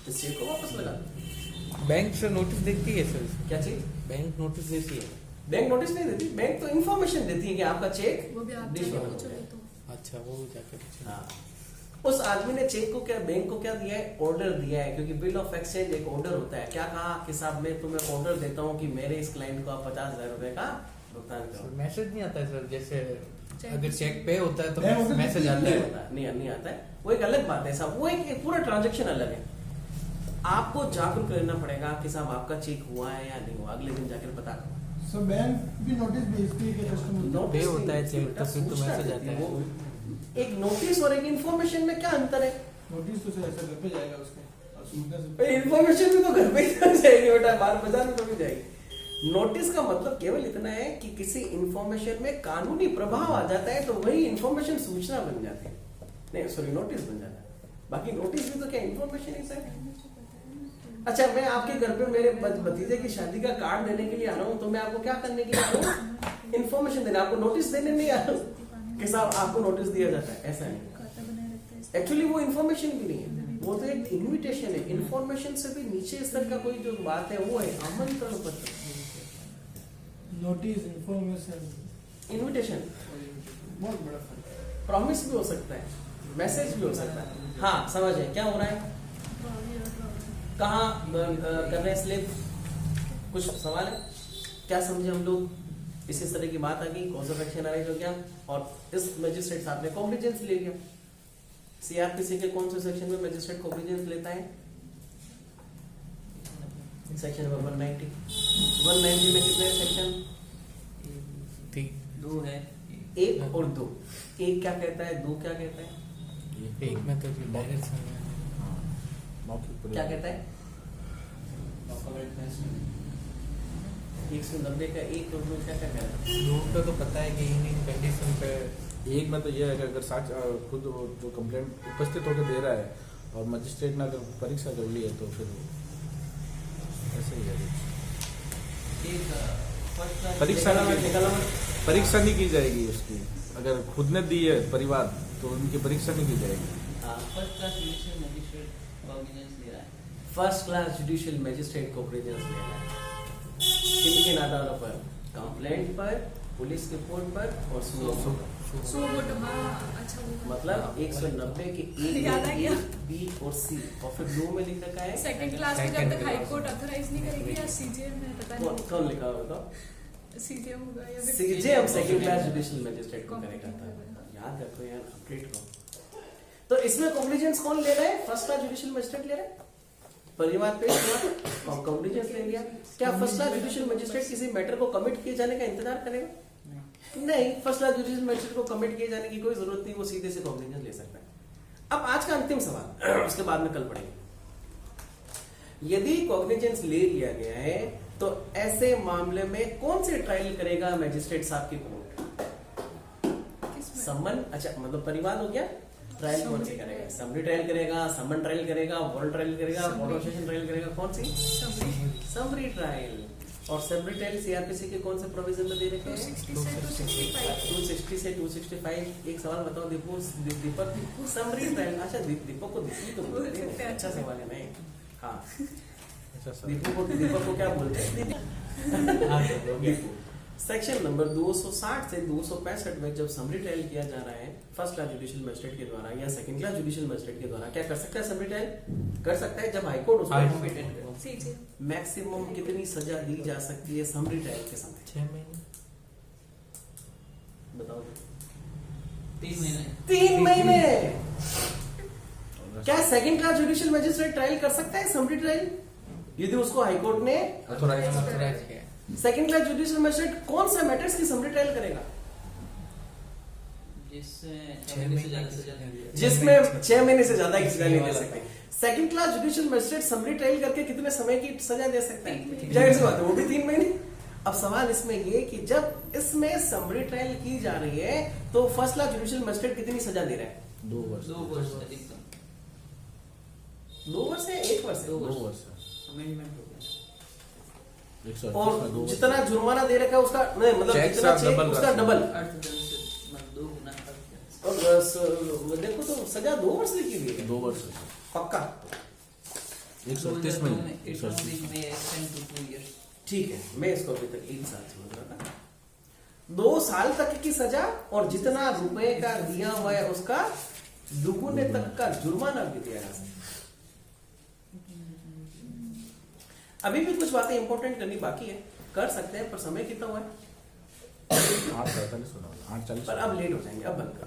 इस चेक को वापस लगा दो। बैंक से नोटिस देती है सर? क्या चीज? बैंक नोटिस देती है? बैंक नोटिस नहीं देती, बैंक तो इन्फॉर्मेशन देती है कि आपका चेक वो भी आप डिसऑर्डर हो चले गया। तो अच्छा, वो भी जाकर पूछे। हाँ, उस आदमी ने चेक को क्या, बैंक को क्या दिया है? ऑर्डर दिया है, क्योंकि बिल ऑफ एक्सचेंज एक ऑर्डर होता है। क्या कहा कि साहब मैं तुम्हें ऑर्डर देता हूँ कि मेरे इस क्लाइंट को आप 50,000 रुपए का भुगतान करो। मैसेज नहीं आता है सर? जैसे अगर चेक पे होता है तो नहीं, मैसेज आता है? नहीं आता है, वो एक अलग बात है साहब, वो एक पूरा ट्रांजेक्शन अलग है। आपको जागरूक रहना पड़ेगा कि साहब आपका चेक हुआ है या नहीं हुआ, अगले दिन जाकर पता करो। सो बैंक भी नोटिस भेजती है कि कस्टमर नोटिस होता है चेक तो फिर तो मैसेज आता है। वो एक नोटिस और एक इन्फॉर्मेशन में क्या अंतर है? नोटिस तो सर ऐसा घर पे जाएगा उसके और सूचना से इन्फॉर्मेशन भी तो घर पे ही जाएगी बेटा, बाहर बाजार में कभी जाएगी। नोटिस का मतलब केवल इतना है कि किसी इन्फॉर्मेशन में कानूनी प्रभाव आ जाता है तो वही इन्फॉर्मेशन सूचना बन जाती है, नहीं सॉरी नोटिस बन जाता है। बाकी नोटिस भी तो क्या इन्फॉर्मेशन ही सर। अच्छा, मैं आपके घर पे मेरे भतीजे की शादी का कार्ड देने के लिए आ रहा हूँ, तो मैं आपको क्या करने के लिए आ रहा हूँ? इन्फॉर्मेशन देने, आपको नोटिस देने नहीं आ रहा हूँ कि साहब आपको नोटिस दिया जाता है, ऐसा नहीं। खाता बनाए रखता है। एक्चुअली वो इन्फॉर्मेशन भी नहीं है, वो तो एक इन्विटेशन है। इन्फॉर्मेशन से भी नीचे स्तर का कोई जो बात है वो है आमंत्रण पत्र, नोटिस इन्फॉर्मेशन इन्विटेशन। बहुत बड़ा फर्क है। प्रॉमिस भी हो सकता है, मैसेज भी हो सकता है। हाँ समझ है क्या हो रहा है, कहाँ कर रहे हैं स्लिप, कुछ सवाल है क्या? समझे हम लोग? इसी तरह की बात आ गई, कॉज ऑफ एक्शन अरेंज हो गया और इस मजिस्ट्रेट साहब ने कॉग्निजेंस ले लिया। सीआरपीसी के कौन से सेक्शन में मजिस्ट्रेट कॉग्निजेंस लेता है? Section number 190। 190 में कितने सेक्शन? 2 है। 1 और 2। 1 क्या कहता है, 2 क्या कहता है? एक में तो डायरेक्ट क्या कहता है? 190 का 1 और 2 क्या क्या कहता है? लोगों को तो पता है कि इन कंडीशन पे एक में तो यह है कि अगर साक्ष्य खुद जो कंप्लेंट उपस्थित होकर दे रहा है और मजिस्ट्रेट ने अगर परीक्षा कर ली है तो फिर ऐसे ही है। परीक्षा नहीं की जाएगी उसकी, अगर खुद ने दी है परिवार तो उनकी परीक्षा नहीं की जाएगी। First class judicial magistrate cognizance ले रहा है। किन किन आधारों पर? कंप्लेंट पर, पुलिस रिपोर्ट पर और सुनो सो वो हाँ अच्छा वो मतलब 190 के याद आ गया। बी और सी, और फिर ब्लू में लिख रखा है सेकंड क्लास में जब Second तक class। हाई कोर्ट ऑथराइज नहीं करेगी या सीजेएम में पता कौन नहीं कौन लिखा हुआ बताओ? सीजेएम होगा या फिर CJM second class judicial magistrate को करेक्ट करता है, याद रखो यार, अपडेट करो। तो इसमें कॉग्निजेंस कौन ले रहा है? फर्स्ट क्लास जुडिशियल मैजिस्ट्रेट ले रहा है, परिवार पेश हुआ और कॉग्निजेंस ले लिया। क्या फर्स्ट क्लास जुडिशियल मैजिस्ट्रेट किसी मैटर को कमिट किए जाने का इंतजार करेगा? नहीं, फर्स्ट क्लास जुडिशियल मैजिस्ट्रेट को कमिट किए जाने की कोई जरूरत नहीं, वो सीधे से कॉग्निजेंस ले सकता है। अब आज का अंतिम सवाल, उसके बाद में कल पढ़ेंगे। यदि कॉग्निजेंस ले लिया गया है तो ऐसे मामले में कौन से ट्रायल करेगा मैजिस्ट्रेट साहब की कोर्ट? किसमें? समन, अच्छा मतलब परिवार हो गया, ट्रायल कौन सी करेगा? समरी ट्रायल करेगा, समन ट्रायल करेगा, वारंट ट्रायल करेगा, प्रोडक्शन ट्रायल करेगा, कौन सी? Summary trial. और समरी ट्रायल सीआरपीसी के कौन से प्रोविजन में दे रखे हैं? 260 से 265 260 से 265। एक सवाल बताओ दीपक, समरी ट्रायल, अच्छा दीपक को दीपक तो बोलते हैं, अच्छा सवाल है नहीं? हाँ, अच्छा सर। दीपक को क्या बोलते हैं? सेक्शन नंबर 260 से 265 में जब समरी ट्रायल किया जा रहा है फर्स्ट क्लास जुडिशियल मजिस्ट्रेट के द्वारा या सेकंड क्लास जुडिशियल मजिस्ट्रेट के द्वारा, क्या कर सकता है? समरी ट्रायल कर सकता है जब हाईकोर्ट उसको सीजेएम मैक्सिमम कितनी सजा दी जा सकती है समरी ट्रायल के समय? 6 महीने, बताओ। 3 महीने। 3 महीने। क्या second class judicial magistrate trial कर सकता है समरी ट्रायल यदि उसको हाईकोर्ट ने ऑथोराइज ऑथराइज किया है। सेकंड क्लास जुडिशियल मजिस्ट्रेट कौन सा मैटर्स की समरी ट्रायल करेगा? जिसमें 6 महीने से ज्यादा की सजा नहीं दे सकते। Second class judicial magistrate summary trial करके कितने समय की सजा दे सकता है? जाहिर सी बात है, वो भी 3 महीने। अब सवाल इसमें ये कि जब इसमें समरी ट्रायल की जा रही है तो फर्स्ट क्लास जुडिशियल मजिस्ट्रेट कितनी सजा दे रहा है? 2 वर्ष। 2 वर्ष है, 1 वर्ष है? 2 वर्ष। अमेंडमेंट हो गया। 138 में 2 और वर्ष। जितना जुर्माना दे रखा है उसका नहीं, मतलब चेक जितना साथ चेक डबल उसका राशि। डबल। अर्थदंड से 2 गुना कर और देखो तो सजा 2 वर्ष लिखी हुई है 2 वर्ष। पक्का। 138 में 138 में extend to 2 years। ठीक है, मैं इसको अभी तक 1 साल समझ रहा था। 2 साल तक की सजा और जितना रुपए का दिया हुआ है उसका दुगुने तक का जुर्माना भी दिया जा सकता है। अभी भी कुछ बातें इंपॉर्टेंट करनी बाकी है, कर सकते हैं, पर समय कितना हुआ है? 8:45 होना 8:40 पर अब लेट हो जाएंगे, अब बंद कर।